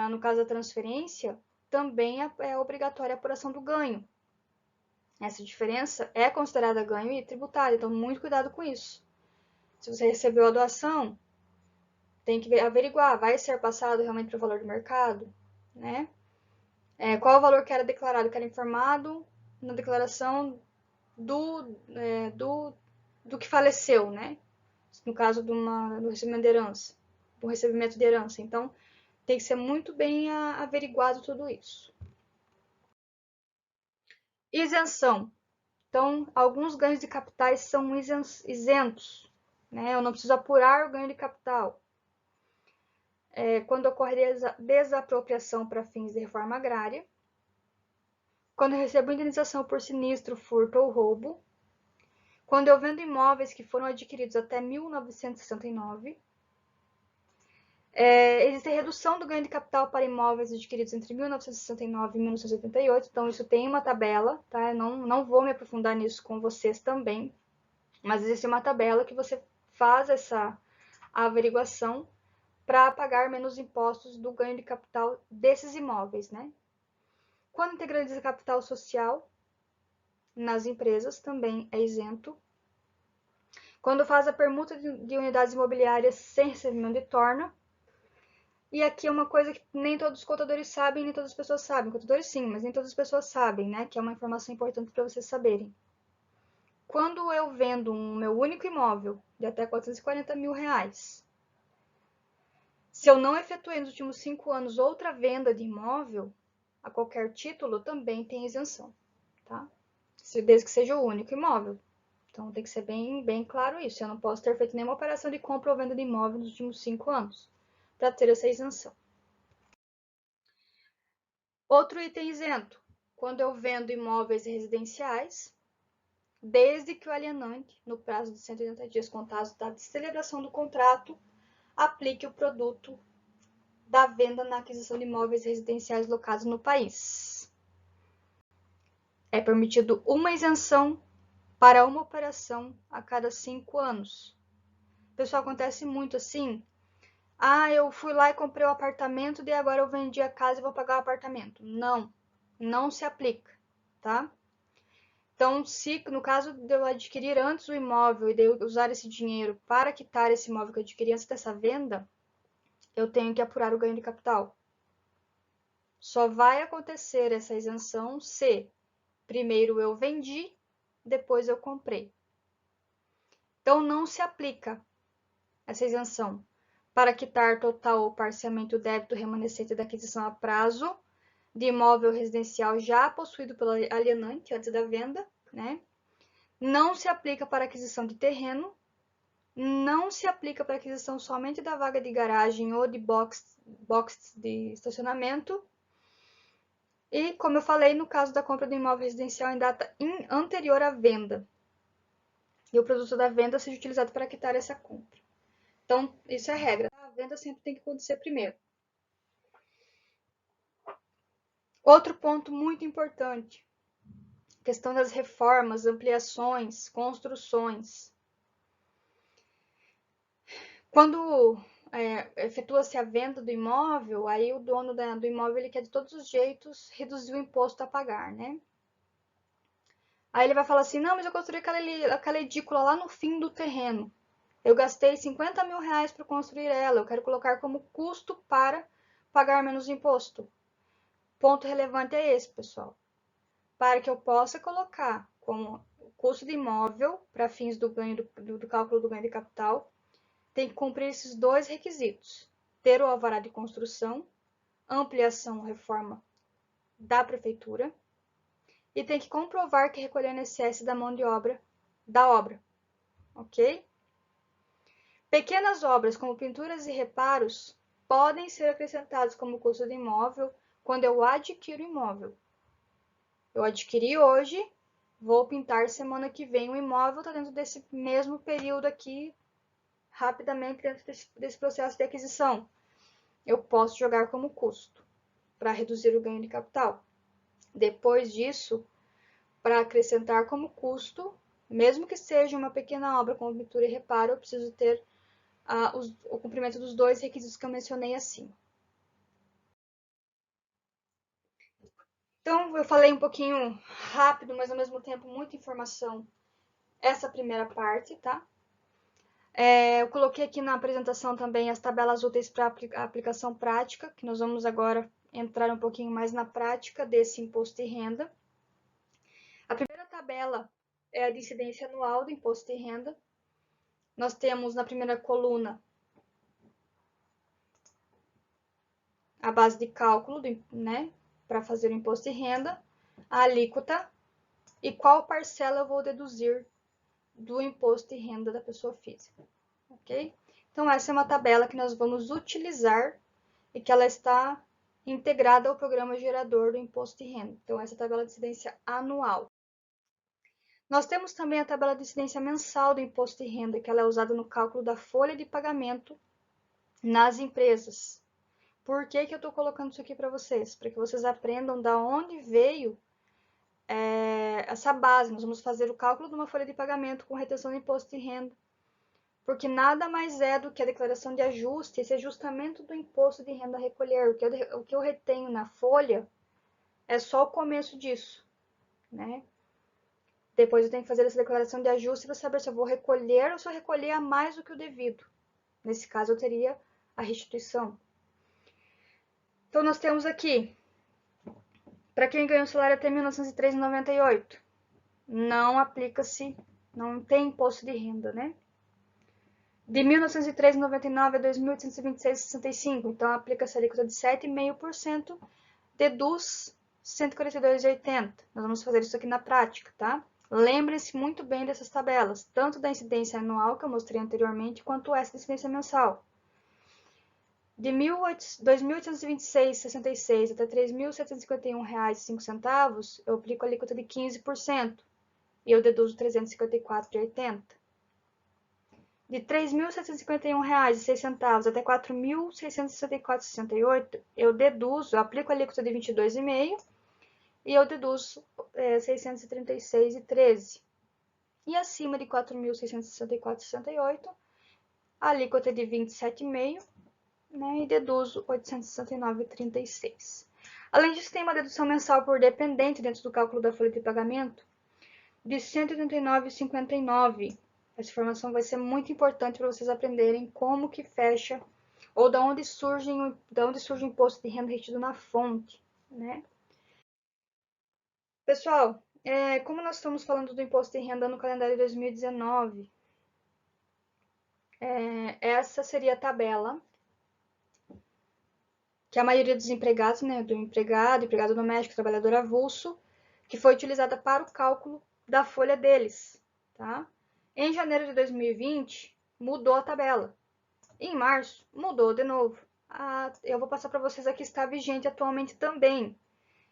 No caso da transferência, também é obrigatória a apuração do ganho. Essa diferença é considerada ganho e tributária, então muito cuidado com isso. Se você recebeu a doação, tem que averiguar, vai ser passado realmente para o valor do mercado, né? Qual é o valor que era declarado, que era informado na declaração do que faleceu, né? No caso do recebimento de herança, do recebimento de herança. Então, tem que ser muito bem averiguado tudo isso. Isenção. Então, alguns ganhos de capitais são isentos, né? Eu não preciso apurar o ganho de capital. Quando ocorre desapropriação para fins de reforma agrária, quando eu recebo indenização por sinistro, furto ou roubo, quando eu vendo imóveis que foram adquiridos até 1969, existe redução do ganho de capital para imóveis adquiridos entre 1969 e 1988, então isso tem uma tabela, tá? Eu não vou me aprofundar nisso com vocês também, mas existe uma tabela que você faz essa averiguação para pagar menos impostos do ganho de capital desses imóveis, né? Quando integraliza capital social nas empresas, também é isento. Quando faz a permuta de unidades imobiliárias sem recebimento de torna. E aqui é uma coisa que nem todos os contadores sabem, nem todas as pessoas sabem. Contadores sim, mas nem todas as pessoas sabem, né? Que é uma informação importante para vocês saberem. Quando eu vendo um meu único imóvel de até 440 mil reais, se eu não efetuei nos últimos 5 anos outra venda de imóvel, a qualquer título, também tem isenção, tá? Desde que seja o único imóvel. Então tem que ser bem claro isso. Eu não posso ter feito nenhuma operação de compra ou venda de imóvel nos últimos 5 anos para ter essa isenção. Outro item isento, quando eu vendo imóveis residenciais, desde que o alienante, no prazo de 180 dias contados da celebração do contrato, aplique o produto da venda na aquisição de imóveis residenciais locados no país. É permitido uma isenção para uma operação a cada 5 anos. Pessoal, acontece muito assim. Eu fui lá e comprei o apartamento e agora eu vendi a casa e vou pagar o apartamento. Não se aplica, tá? Então, se no caso de eu adquirir antes o imóvel e de eu usar esse dinheiro para quitar esse imóvel que eu adquiri antes dessa venda, eu tenho que apurar o ganho de capital. Só vai acontecer essa isenção se primeiro eu vendi, depois eu comprei. Então, não se aplica essa isenção para quitar total ou parcialmente o débito remanescente da aquisição a prazo de imóvel residencial já possuído pelo alienante antes da venda, né? Não se aplica para aquisição de terreno, não se aplica para aquisição somente da vaga de garagem ou de box de estacionamento. E, como eu falei, no caso da compra do imóvel residencial em data anterior à venda. E o produto da venda seja utilizado para quitar essa compra. Então, isso é regra. A venda sempre tem que acontecer primeiro. Outro ponto muito importante, questão das reformas, ampliações, construções. Quando efetua-se a venda do imóvel, aí o dono do imóvel ele quer de todos os jeitos reduzir o imposto a pagar, né? Aí ele vai falar assim, não, mas eu construí aquela edícula lá no fim do terreno. Eu gastei 50 mil reais para construir ela, eu quero colocar como custo para pagar menos imposto. Ponto relevante é esse, pessoal. Para que eu possa colocar como custo de imóvel para fins do cálculo do ganho de capital, tem que cumprir esses dois requisitos. Ter o alvará de construção, ampliação ou reforma da prefeitura, e tem que comprovar que recolheu INSS da mão de obra da obra, ok? Pequenas obras como pinturas e reparos podem ser acrescentados como custo de imóvel quando eu adquiro imóvel. Eu adquiri hoje, vou pintar semana que vem o imóvel, está dentro desse mesmo período aqui, rapidamente dentro desse processo de aquisição. Eu posso jogar como custo para reduzir o ganho de capital. Depois disso, para acrescentar como custo, mesmo que seja uma pequena obra com pintura e reparo, eu preciso ter o cumprimento dos dois requisitos que eu mencionei acima. Então, eu falei um pouquinho rápido, mas ao mesmo tempo muita informação, essa primeira parte, tá? Eu coloquei aqui na apresentação também as tabelas úteis para aplicação prática, que nós vamos agora entrar um pouquinho mais na prática desse imposto de renda. A primeira tabela é a de incidência anual do imposto de renda. Nós temos na primeira coluna a base de cálculo, né, para fazer o imposto de renda, a alíquota e qual parcela eu vou deduzir do imposto de renda da pessoa física, ok? Então, essa é uma tabela que nós vamos utilizar e que ela está integrada ao programa gerador do imposto de renda. Então, essa é a tabela de incidência anual. Nós temos também a tabela de incidência mensal do imposto de renda, que ela é usada no cálculo da folha de pagamento nas empresas. Por que eu estou colocando isso aqui para vocês? Para que vocês aprendam da onde veio essa base. Nós vamos fazer o cálculo de uma folha de pagamento com retenção de imposto de renda. Porque nada mais é do que a declaração de ajuste, esse ajustamento do imposto de renda a recolher. O que eu retenho na folha é só o começo disso, né? Depois eu tenho que fazer essa declaração de ajuste para saber se eu vou recolher ou se eu recolher a mais do que o devido. Nesse caso, eu teria a restituição. Então, nós temos aqui, para quem ganhou salário até 1903,98, não aplica-se, não tem imposto de renda, né? De 1903,99 a 2.826,65, então aplica-se a alíquota de 7,5%, deduz 142,80. Nós vamos fazer isso aqui na prática, tá? Lembrem-se muito bem dessas tabelas, tanto da incidência anual, que eu mostrei anteriormente, quanto essa da incidência mensal. De R$ 2.826,66 até R$ 3.751,05, eu aplico a alíquota de 15% e eu deduzo R$ 354,80. De R$ 3.751,06 até R$ 4.664,68, eu aplico a alíquota de 22,5% e eu deduzo 636,13. E acima de 4.664,68, a alíquota é de 27,5%, né, e deduzo 869,36. Além disso, tem uma dedução mensal por dependente dentro do cálculo da folha de pagamento de R$ 189,59. Essa informação vai ser muito importante para vocês aprenderem como que fecha ou da onde surge o imposto de renda retido na fonte, né? Pessoal, como nós estamos falando do imposto de renda no calendário de 2019, essa seria a tabela que a maioria dos empregados, né, do empregado doméstico, trabalhador avulso, que foi utilizada para o cálculo da folha deles, tá? Em janeiro de 2020, mudou a tabela. Em março, mudou de novo. Eu vou passar para vocês aqui, está vigente atualmente também.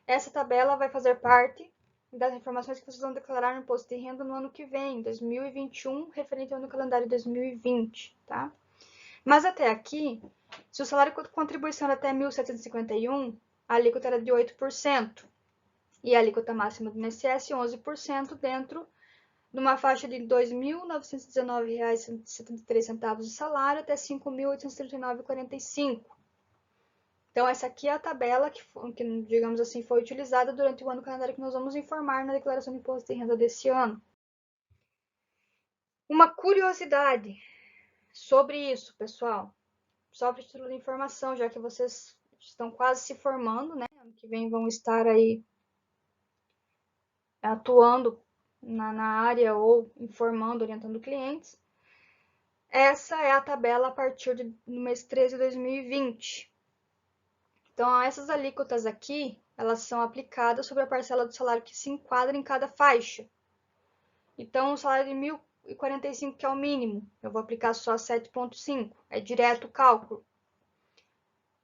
Essa tabela vai fazer parte das informações que vocês vão declarar no imposto de renda no ano que vem, 2021, referente ao ano calendário 2020, tá? Mas até aqui, se o salário com contribuição era até 1.751, a alíquota era de 8%. E a alíquota máxima do INSS, 11%, dentro de uma faixa de R$ 2.919,73 de salário até R$ 5.839,45. Então, essa aqui é a tabela que, digamos assim, foi utilizada durante o ano calendário que nós vamos informar na declaração de imposto de renda desse ano. Uma curiosidade sobre isso, pessoal, só para título de informação, já que vocês estão quase se formando, né? Ano que vem vão estar aí atuando na área ou informando, orientando clientes. Essa é a tabela a partir do mês 13 de 2020. Então, essas alíquotas aqui, elas são aplicadas sobre a parcela do salário que se enquadra em cada faixa. Então, o salário de 1.045, que é o mínimo, eu vou aplicar só 7,5, é direto o cálculo.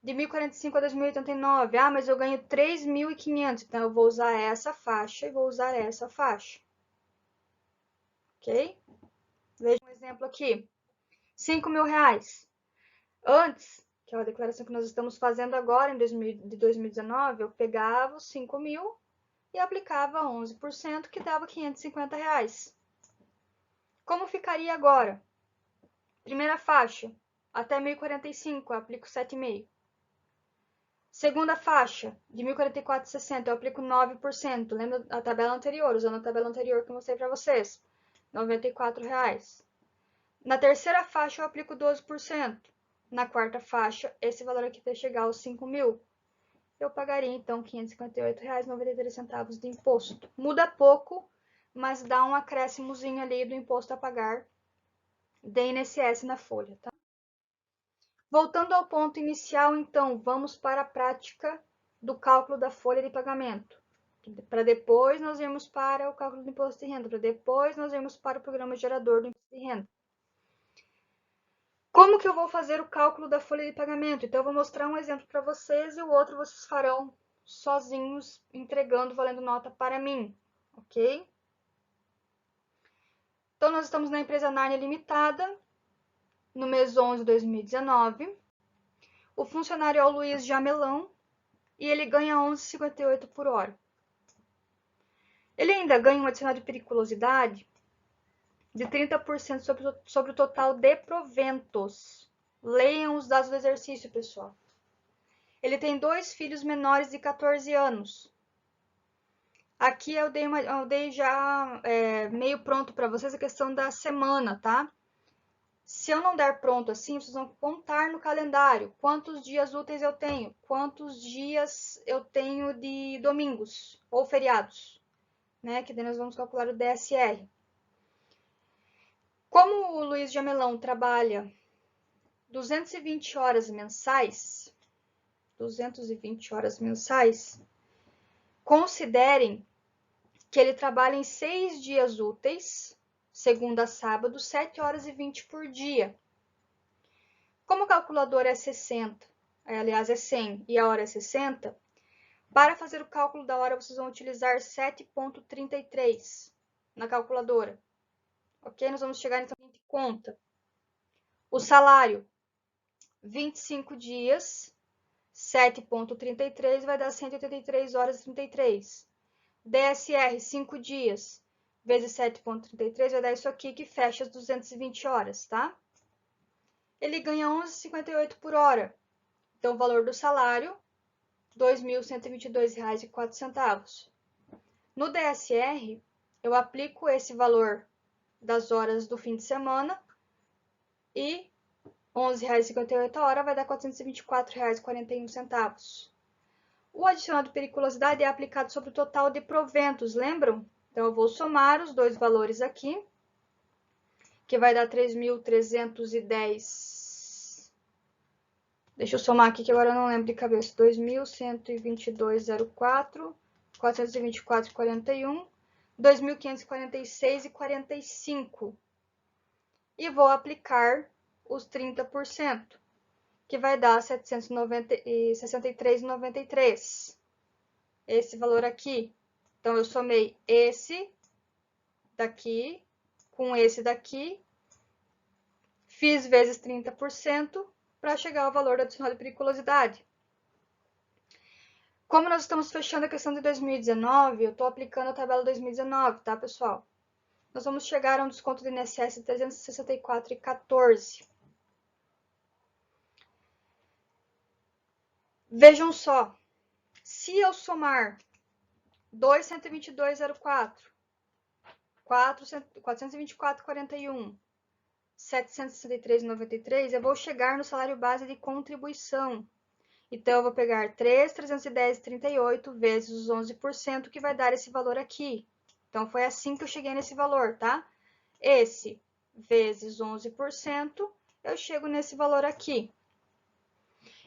De 1.045 a 2.089, mas eu ganho 3.500, então eu vou usar essa faixa e vou usar essa faixa. Ok? Veja um exemplo aqui. R$5.000. Antes, que é a declaração que nós estamos fazendo agora, de 2019, eu pegava os 5.000 e aplicava 11%, que dava R$550. Como ficaria agora? Primeira faixa, até 1.045, eu aplico 7,5%. Segunda faixa, de 1.044,60, eu aplico 9%. Lembra a tabela anterior, usando a tabela anterior que eu mostrei para vocês. R$94. Na terceira faixa, eu aplico 12%. Na quarta faixa, esse valor aqui vai chegar aos 5.000. Eu pagaria, então, R$558,93 de imposto. Muda pouco, mas dá um acréscimozinho ali do imposto a pagar de INSS na folha, tá? Voltando ao ponto inicial, então, vamos para a prática do cálculo da folha de pagamento. Para depois nós irmos para o cálculo do imposto de renda, para depois nós irmos para o programa gerador do imposto de renda. Como que eu vou fazer o cálculo da folha de pagamento? Então, eu vou mostrar um exemplo para vocês e o outro vocês farão sozinhos, entregando, valendo nota para mim, ok? Então, nós estamos na empresa Narnia Limitada, no mês 11 de 2019. O funcionário é o Luiz Jamelão e ele ganha 11,58 por hora. Ele ainda ganha um adicional de periculosidade de 30% sobre o total de proventos. Leiam os dados do exercício, pessoal. Ele tem 2 filhos menores de 14 anos. Aqui eu dei já meio pronto para vocês a questão da semana, tá? Se eu não der pronto assim, vocês vão contar no calendário quantos dias úteis eu tenho, quantos dias eu tenho de domingos ou feriados, né? Que daí nós vamos calcular o DSR. Como o Luiz Jamelão trabalha 220 horas mensais, considerem que ele trabalha em 6 dias úteis, segunda a sábado, 7 horas e 20 por dia. Como o calculador é 60, aliás é 100 e a hora é 60, para fazer o cálculo da hora vocês vão utilizar 7,33 na calculadora. Ok? Nós vamos chegar então em conta. O salário, 25 dias, 7,33 vai dar 183 horas e 33. DSR, 5 dias, vezes 7,33 vai dar isso aqui, que fecha as 220 horas, tá? Ele ganha 11,58 por hora. Então, o valor do salário, R$ 2.122,04. No DSR, eu aplico esse valor das horas do fim de semana e R$ 11,58 a hora vai dar R$ 424,41. O adicional de periculosidade é aplicado sobre o total de proventos, lembram? Então, eu vou somar os dois valores aqui, que vai dar 3.310. Deixa eu somar aqui, que agora eu não lembro de cabeça. 2.122,04, 424,41, 2.546,45. E vou aplicar os 30%, que vai dar 763,93. Esse valor aqui. Então, eu somei esse daqui com esse daqui, fiz vezes 30% para chegar ao valor do adicional de periculosidade. Como nós estamos fechando a questão de 2019, eu estou aplicando a tabela 2019, tá, pessoal? Nós vamos chegar a um desconto do INSS de R$ 364,14. Vejam só, se eu somar 2.122,04, 424,41, 763,93, eu vou chegar no salário base de contribuição. Então, eu vou pegar 3.310,38 vezes os 11%, que vai dar esse valor aqui. Então, foi assim que eu cheguei nesse valor, tá? Esse vezes 11%, eu chego nesse valor aqui.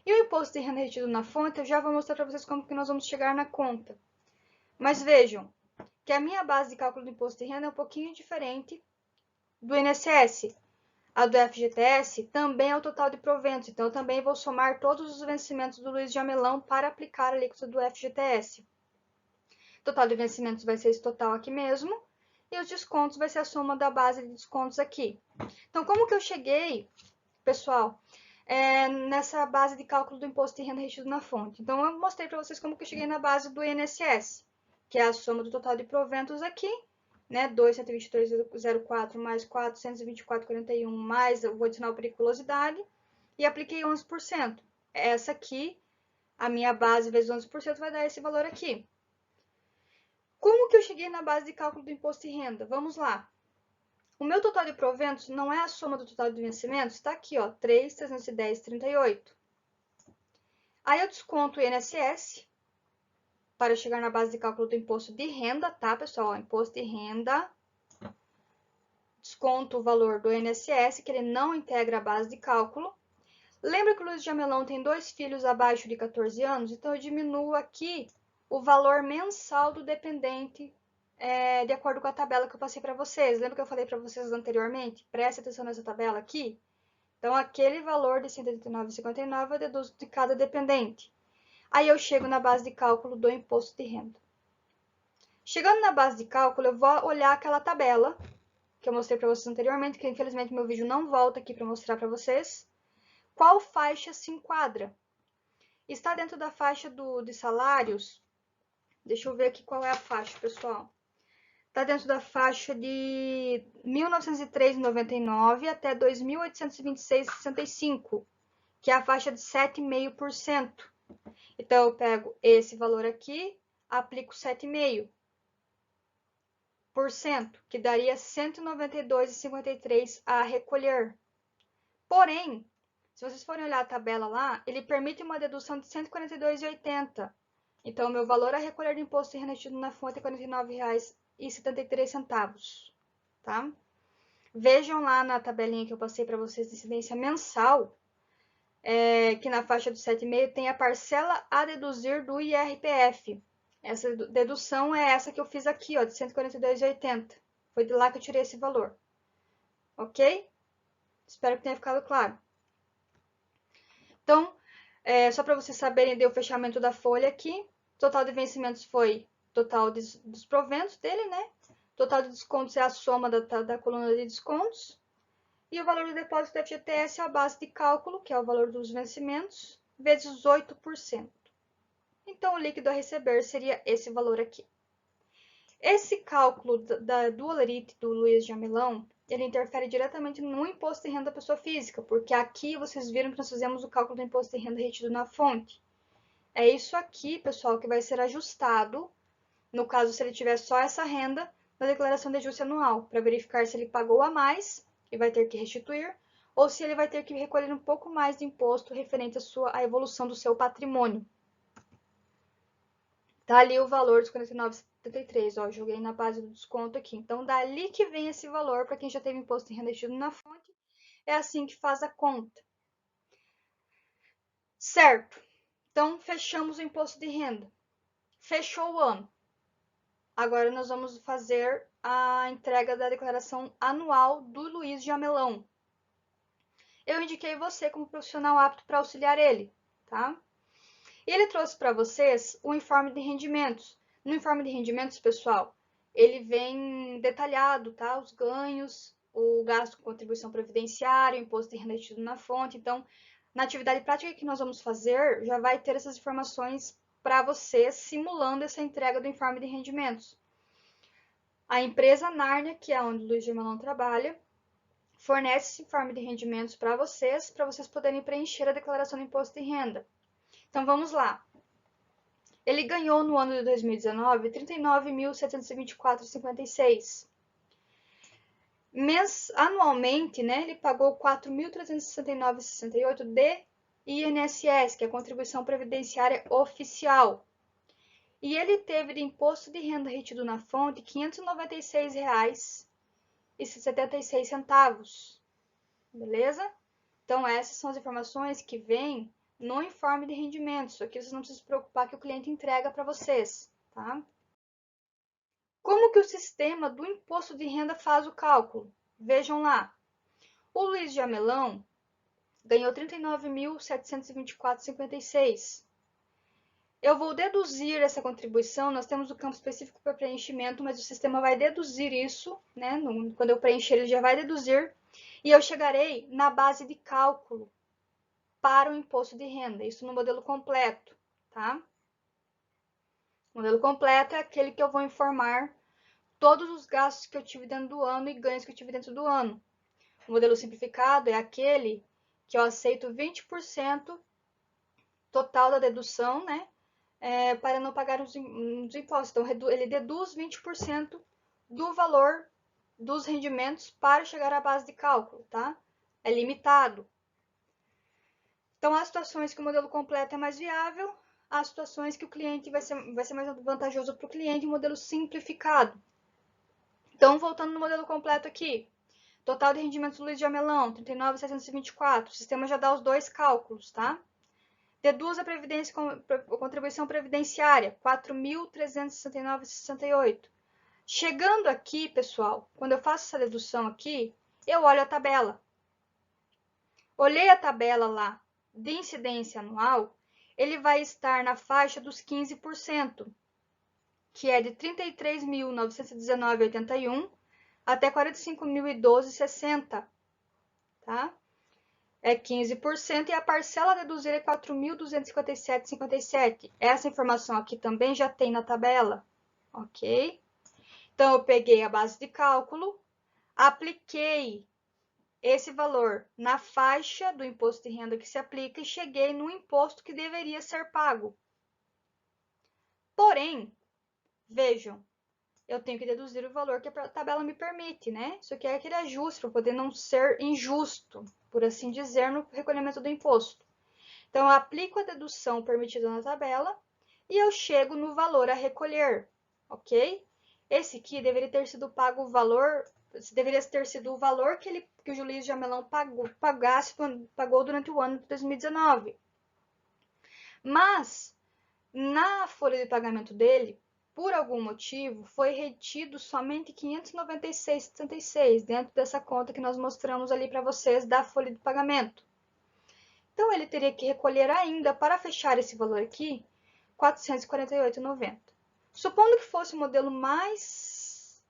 E o imposto de renda retido na fonte, eu já vou mostrar para vocês como que nós vamos chegar na conta. Mas vejam que a minha base de cálculo do imposto de renda é um pouquinho diferente do INSS. A do FGTS também é o total de proventos, então eu também vou somar todos os vencimentos do Luiz Jamelão para aplicar a alíquota do FGTS. O total de vencimentos vai ser esse total aqui mesmo, e os descontos vai ser a soma da base de descontos aqui. Então, como que eu cheguei, pessoal, nessa base de cálculo do imposto de renda retido na fonte? Então, eu mostrei para vocês como que eu cheguei na base do INSS, que é a soma do total de proventos aqui, né, 2.122,04 mais 424,41 mais eu vou adicionar a periculosidade e apliquei 11%. Essa aqui, a minha base vezes 11% vai dar esse valor aqui. Como que eu cheguei na base de cálculo do imposto de renda? Vamos lá. O meu total de proventos não é a soma do total de vencimentos? Está aqui, ó, 3.310,38. Aí eu desconto o INSS para chegar na base de cálculo do imposto de renda, tá, pessoal? Imposto de renda, desconto o valor do INSS, que ele não integra a base de cálculo. Lembra que o Luiz Jamelão tem 2 filhos abaixo de 14 anos? Então, eu diminuo aqui o valor mensal do dependente de acordo com a tabela que eu passei para vocês. Lembra que eu falei para vocês anteriormente? Preste atenção nessa tabela aqui. Então, aquele valor de R$ 189,59 eu deduzo de cada dependente. Aí, eu chego na base de cálculo do imposto de renda. Chegando na base de cálculo, eu vou olhar aquela tabela que eu mostrei para vocês anteriormente, que infelizmente meu vídeo não volta aqui para mostrar para vocês. Qual faixa se enquadra? Está dentro da faixa de salários. Deixa eu ver aqui qual é a faixa, pessoal. Está dentro da faixa de 1.903,99 até 2.826,65, que é a faixa de 7,5%. Então, eu pego esse valor aqui, aplico 7,5%. que daria R$ 192,53 a recolher. Porém, se vocês forem olhar a tabela lá, ele permite uma dedução de R$ 142,80. Então, o meu valor a recolher de imposto de renda retido na fonte é R$ 49,73, tá? Vejam lá na tabelinha que eu passei para vocês de incidência mensal, que na faixa do 7,5 tem a parcela a deduzir do IRPF. Essa dedução é essa que eu fiz aqui, ó, de R$ 142,80. Foi de lá que eu tirei esse valor. Ok? Espero que tenha ficado claro. Então, só para vocês saberem, deu o fechamento da folha aqui. Total de vencimentos foi total dos proventos dele, né? Total de descontos é a soma da coluna de descontos. E o valor do depósito do FGTS é a base de cálculo, que é o valor dos vencimentos, vezes 8%. Então, o líquido a receber seria esse valor aqui. Esse cálculo do Olerite do Luiz Jamilão, ele interfere diretamente no imposto de renda da pessoa física, porque aqui vocês viram que nós fizemos o cálculo do imposto de renda retido na fonte. É isso aqui, pessoal, que vai ser ajustado, no caso, se ele tiver só essa renda, na declaração de ajuste anual, para verificar se ele pagou a mais e vai ter que restituir, ou se ele vai ter que recolher um pouco mais de imposto referente à evolução do seu patrimônio. Tá ali o valor dos R$ 49,73, ó, joguei na base do desconto aqui. Então, dali que vem esse valor, para quem já teve imposto de renda retido na fonte, é assim que faz a conta. Certo. Então, fechamos o imposto de renda. Fechou o ano. Agora, nós vamos fazer a entrega da declaração anual do Luiz Jamelão. Eu indiquei você como profissional apto para auxiliar ele, tá? E ele trouxe para vocês o informe de rendimentos. No informe de rendimentos, pessoal, ele vem detalhado, tá? Os ganhos, o gasto com contribuição previdenciária, o imposto de renda retido na fonte. Então, na atividade prática que nós vamos fazer, já vai ter essas informações para você, simulando essa entrega do informe de rendimentos. A empresa Nárnia, que é onde o Luiz Germanão trabalha, fornece esse informe de rendimentos para vocês poderem preencher a declaração do imposto de renda. Então, vamos lá. Ele ganhou no ano de 2019 R$ 39.724,56. Anualmente, né, ele pagou R$ 4.369,68 de INSS, que é a contribuição previdenciária oficial. E ele teve de imposto de renda retido na fonte R$ 596,76. Beleza? Então, essas são as informações que vêm no informe de rendimentos. Aqui vocês não precisam se preocupar que o cliente entrega para vocês, tá? Como que o sistema do imposto de renda faz o cálculo? Vejam lá. O Luiz Jamelão ganhou R$ 39.724,56. Eu vou deduzir essa contribuição, nós temos o campo específico para preenchimento, mas o sistema vai deduzir isso, né? Quando eu preencher, ele já vai deduzir, e eu chegarei na base de cálculo para o imposto de renda, isso no modelo completo, tá? O modelo completo é aquele que eu vou informar todos os gastos que eu tive dentro do ano e ganhos que eu tive dentro do ano. O modelo simplificado é aquele que eu aceito 20% total da dedução, né? Para não pagar os impostos. Então, ele deduz 20% do valor dos rendimentos para chegar à base de cálculo, tá? É limitado. Então, há situações que o modelo completo é mais viável, há situações que o cliente vai ser mais vantajoso para o cliente, o modelo simplificado. Então, voltando no modelo completo aqui, total de rendimentos do Luiz Jamelão, 39.724, o sistema já dá os dois cálculos, tá? Deduz a contribuição previdenciária, 4.369,68. Chegando aqui, pessoal, quando eu faço essa dedução aqui, eu olho a tabela. Olhei a tabela lá de incidência anual, ele vai estar na faixa dos 15%, que é de R$ 33.919,81 até R$ 45.012,60, tá? É 15% e a parcela a deduzir é R$ 4.257,57. Essa informação aqui também já tem na tabela, ok? Então, eu peguei a base de cálculo, apliquei esse valor na faixa do imposto de renda que se aplica e cheguei no imposto que deveria ser pago. Porém, vejam, eu tenho que deduzir o valor que a tabela me permite, né? Isso aqui é aquele ajuste para poder não ser injusto, por assim dizer, no recolhimento do imposto. Então, eu aplico a dedução permitida na tabela e eu chego no valor a recolher, ok? Esse aqui deveria ter sido pago o valor, deveria ter sido o valor que o juiz Jamelão pagou durante o ano de 2019. Mas, na folha de pagamento dele, por algum motivo, foi retido somente 596,76 dentro dessa conta que nós mostramos ali para vocês da folha de pagamento. Então, ele teria que recolher ainda, para fechar esse valor aqui, R$ 448,90. Supondo que fosse o modelo mais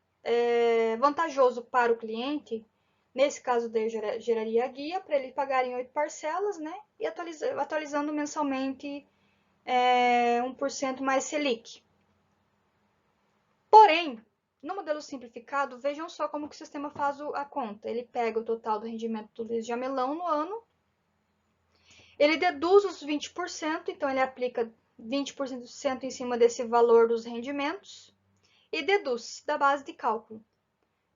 vantajoso para o cliente, nesse caso daí eu geraria a guia para ele pagar em 8 parcelas, né? E atualizando mensalmente 1% mais Selic. Porém, no modelo simplificado, vejam só como que o sistema faz a conta. Ele pega o total do rendimento do Luiz Jamelão no ano, ele deduz os 20%, então ele aplica 20% em cima desse valor dos rendimentos e deduz da base de cálculo.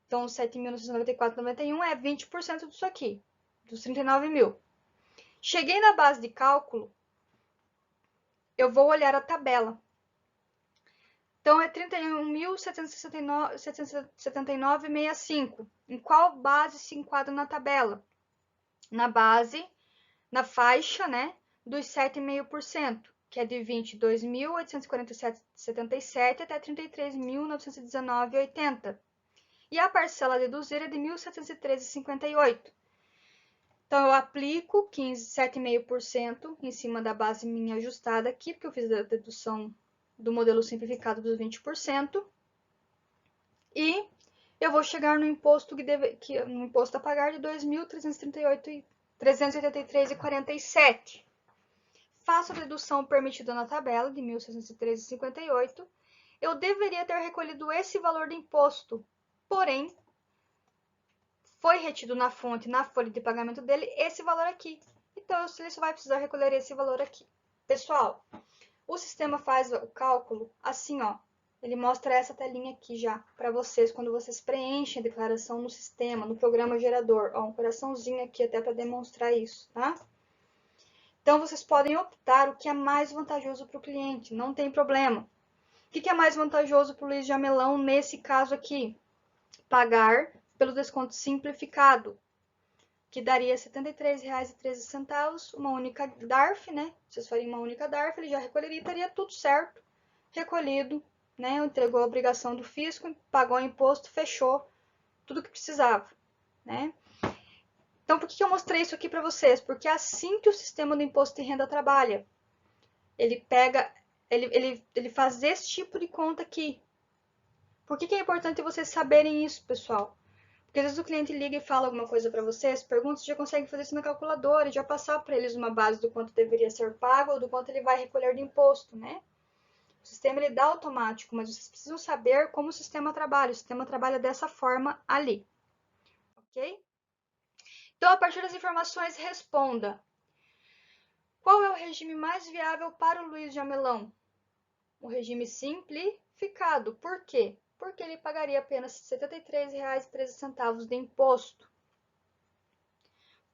Então, 7.994,91 é 20% disso aqui, dos 39 mil. Cheguei na base de cálculo, eu vou olhar a tabela. Então, é 31.779,65. Em qual base se enquadra na tabela? Na base, na faixa, né, dos 7,5%, que é de 22.847,77 até 33.919,80. E a parcela a deduzir é de 1.713,58. Então, eu aplico 7,5% em cima da base minha ajustada aqui, porque eu fiz a dedução do modelo simplificado dos 20%. E eu vou chegar no imposto no imposto a pagar de R$ 2.383,47. Faço a dedução permitida na tabela de 1.613,58. Eu deveria ter recolhido esse valor de imposto, porém, foi retido na fonte, na folha de pagamento dele, esse valor aqui. Então, ele só vai precisar recolher esse valor aqui. Pessoal, o sistema faz o cálculo assim, ó. Ele mostra essa telinha aqui já para vocês, quando vocês preenchem a declaração no sistema, no programa gerador. Ó, um coraçãozinho aqui até para demonstrar isso, tá? Então, vocês podem optar o que é mais vantajoso para o cliente, não tem problema. O que é mais vantajoso para o Luiz Jamelão nesse caso aqui? Pagar pelo desconto simplificado, que daria R$ 73,13, uma única DARF, né? Vocês fariam uma única DARF, ele já recolheria e estaria tudo certo, recolhido, né? Entregou a obrigação do fisco, pagou o imposto, fechou tudo que precisava, né? Então, por que eu mostrei isso aqui para vocês? Porque é assim que o sistema do imposto de renda trabalha. Ele pega, ele faz esse tipo de conta aqui. Por que é importante vocês saberem isso, pessoal? Porque às vezes o cliente liga e fala alguma coisa para vocês, pergunta se já consegue fazer isso na calculadora e já passar para eles uma base do quanto deveria ser pago ou do quanto ele vai recolher de imposto, né? O sistema ele dá automático, mas vocês precisam saber como o sistema trabalha. O sistema trabalha dessa forma ali, ok? Então, a partir das informações, responda. Qual é o regime mais viável para o Luiz Jamelão? O regime simplificado. Por quê? Porque ele pagaria apenas R$ 73,13 de imposto.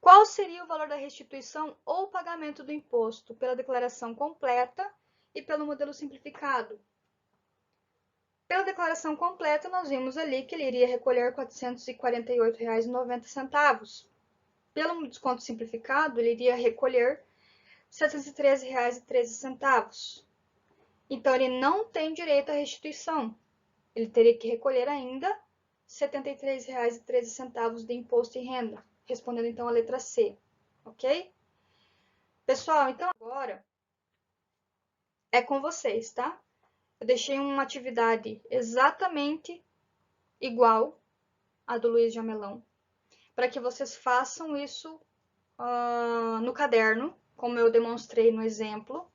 Qual seria o valor da restituição ou pagamento do imposto pela declaração completa e pelo modelo simplificado? Pela declaração completa, nós vimos ali que ele iria recolher R$ 448,90. Pelo desconto simplificado, ele iria recolher R$ 713,13. Então, ele não tem direito à restituição. Ele teria que recolher ainda R$ 73,13 de imposto de renda, respondendo então a letra C, ok? Pessoal, então agora é com vocês, tá? Eu deixei uma atividade exatamente igual à do Luiz Jamelão, para que vocês façam isso no caderno, como eu demonstrei no exemplo.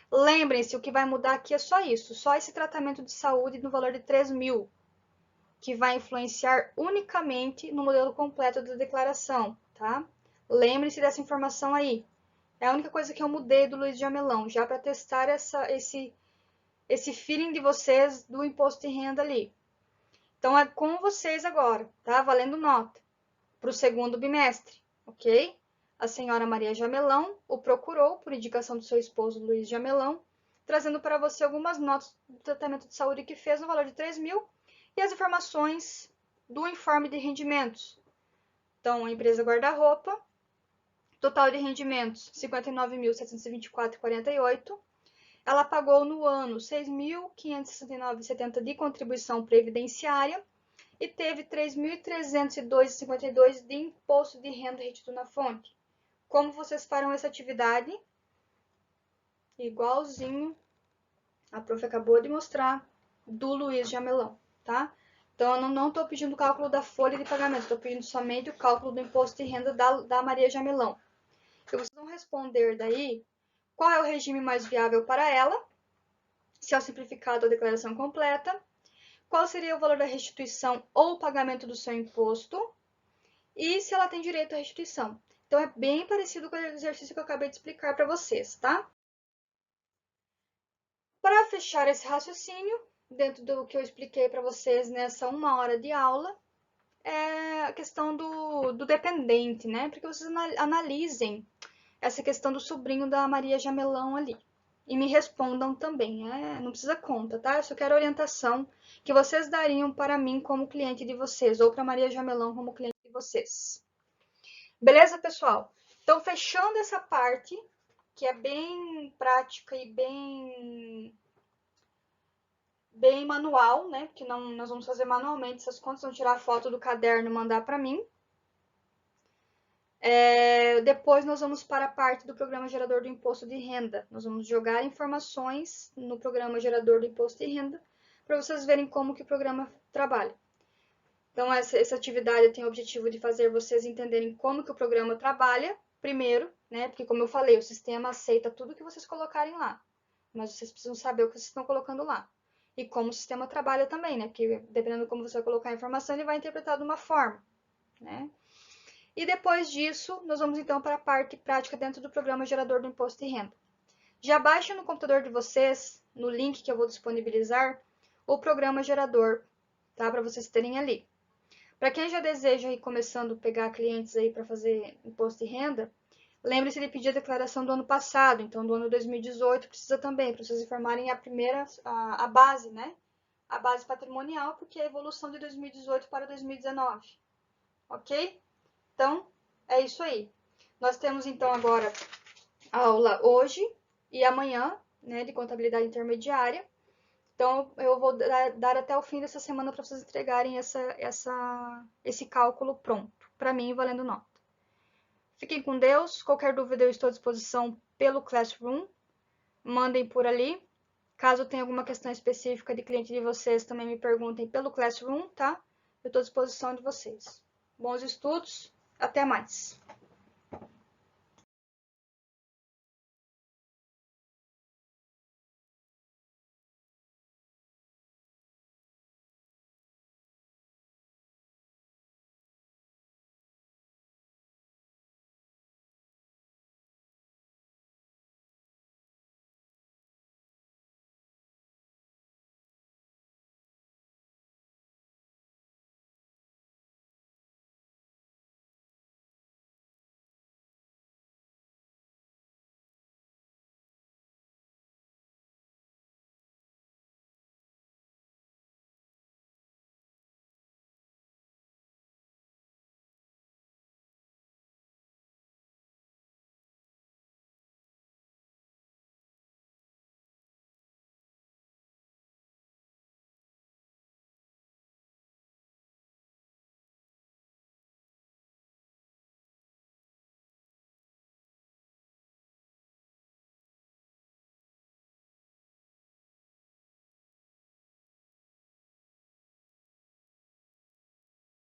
Lembrem-se, o que vai mudar aqui é só isso, só esse tratamento de saúde no valor de 3 mil, que vai influenciar unicamente no modelo completo da declaração, tá? Lembrem-se dessa informação aí. É a única coisa que eu mudei do Luiz Jamelão, já para testar esse feeling de vocês do imposto de renda ali. Então, é com vocês agora, tá? Valendo nota para o segundo bimestre, ok? A senhora Maria Jamelão o procurou por indicação do seu esposo Luiz Jamelão, trazendo para você algumas notas do tratamento de saúde que fez no valor de 3.000 e as informações do informe de rendimentos. Então, a empresa guarda-roupa, total de rendimentos 59.724,48. Ela pagou no ano 6.569,70 de contribuição previdenciária e teve 3.302,52 de imposto de renda retido na fonte. Como vocês farão essa atividade? Igualzinho a prof acabou de mostrar do Luiz Jamelão, tá? Então, eu não estou pedindo o cálculo da folha de pagamento, estou pedindo somente o cálculo do imposto de renda da Maria Jamelão. E vocês vão responder daí qual é o regime mais viável para ela, se é o simplificado ou a declaração completa, qual seria o valor da restituição ou pagamento do seu imposto e se ela tem direito à restituição. Então, é bem parecido com o exercício que eu acabei de explicar para vocês, tá? Para fechar esse raciocínio, dentro do que eu expliquei para vocês nessa 1 hora de aula, é a questão do dependente, né? Porque vocês analisem essa questão do sobrinho da Maria Jamelão ali. E me respondam também, não precisa conta, tá? Eu só quero orientação que vocês dariam para mim como cliente de vocês, ou para Maria Jamelão como cliente de vocês. Beleza, pessoal? Então, fechando essa parte, que é bem prática e bem manual, né? Porque nós vamos fazer manualmente essas contas, vamos tirar a foto do caderno e mandar para mim. Depois nós vamos para a parte do programa gerador do imposto de renda. Nós vamos jogar informações no programa gerador do imposto de renda para vocês verem como que o programa trabalha. Então, essa atividade tem o objetivo de fazer vocês entenderem como que o programa trabalha, primeiro, né? Porque, como eu falei, o sistema aceita tudo que vocês colocarem lá. Mas vocês precisam saber o que vocês estão colocando lá. E como o sistema trabalha também, né? Porque, dependendo de como você vai colocar a informação, ele vai interpretar de uma forma, né? E depois disso, nós vamos então para a parte prática dentro do programa gerador do imposto de renda. Já baixem no computador de vocês, no link que eu vou disponibilizar, o programa gerador, tá? Para vocês terem ali. Para quem já deseja ir começando a pegar clientes aí para fazer imposto de renda, lembre-se de pedir a declaração do ano passado, então do ano 2018 precisa também, para vocês informarem a base, né? A base patrimonial, porque é a evolução de 2018 para 2019, ok? Então, é isso aí. Nós temos então agora a aula hoje e amanhã, né, de contabilidade intermediária. Então, eu vou dar até o fim dessa semana para vocês entregarem esse cálculo pronto, para mim, valendo nota. Fiquem com Deus. Qualquer dúvida, eu estou à disposição pelo Classroom. Mandem por ali. Caso tenha alguma questão específica de cliente de vocês, também me perguntem pelo Classroom, tá? Eu estou à disposição de vocês. Bons estudos. Até mais.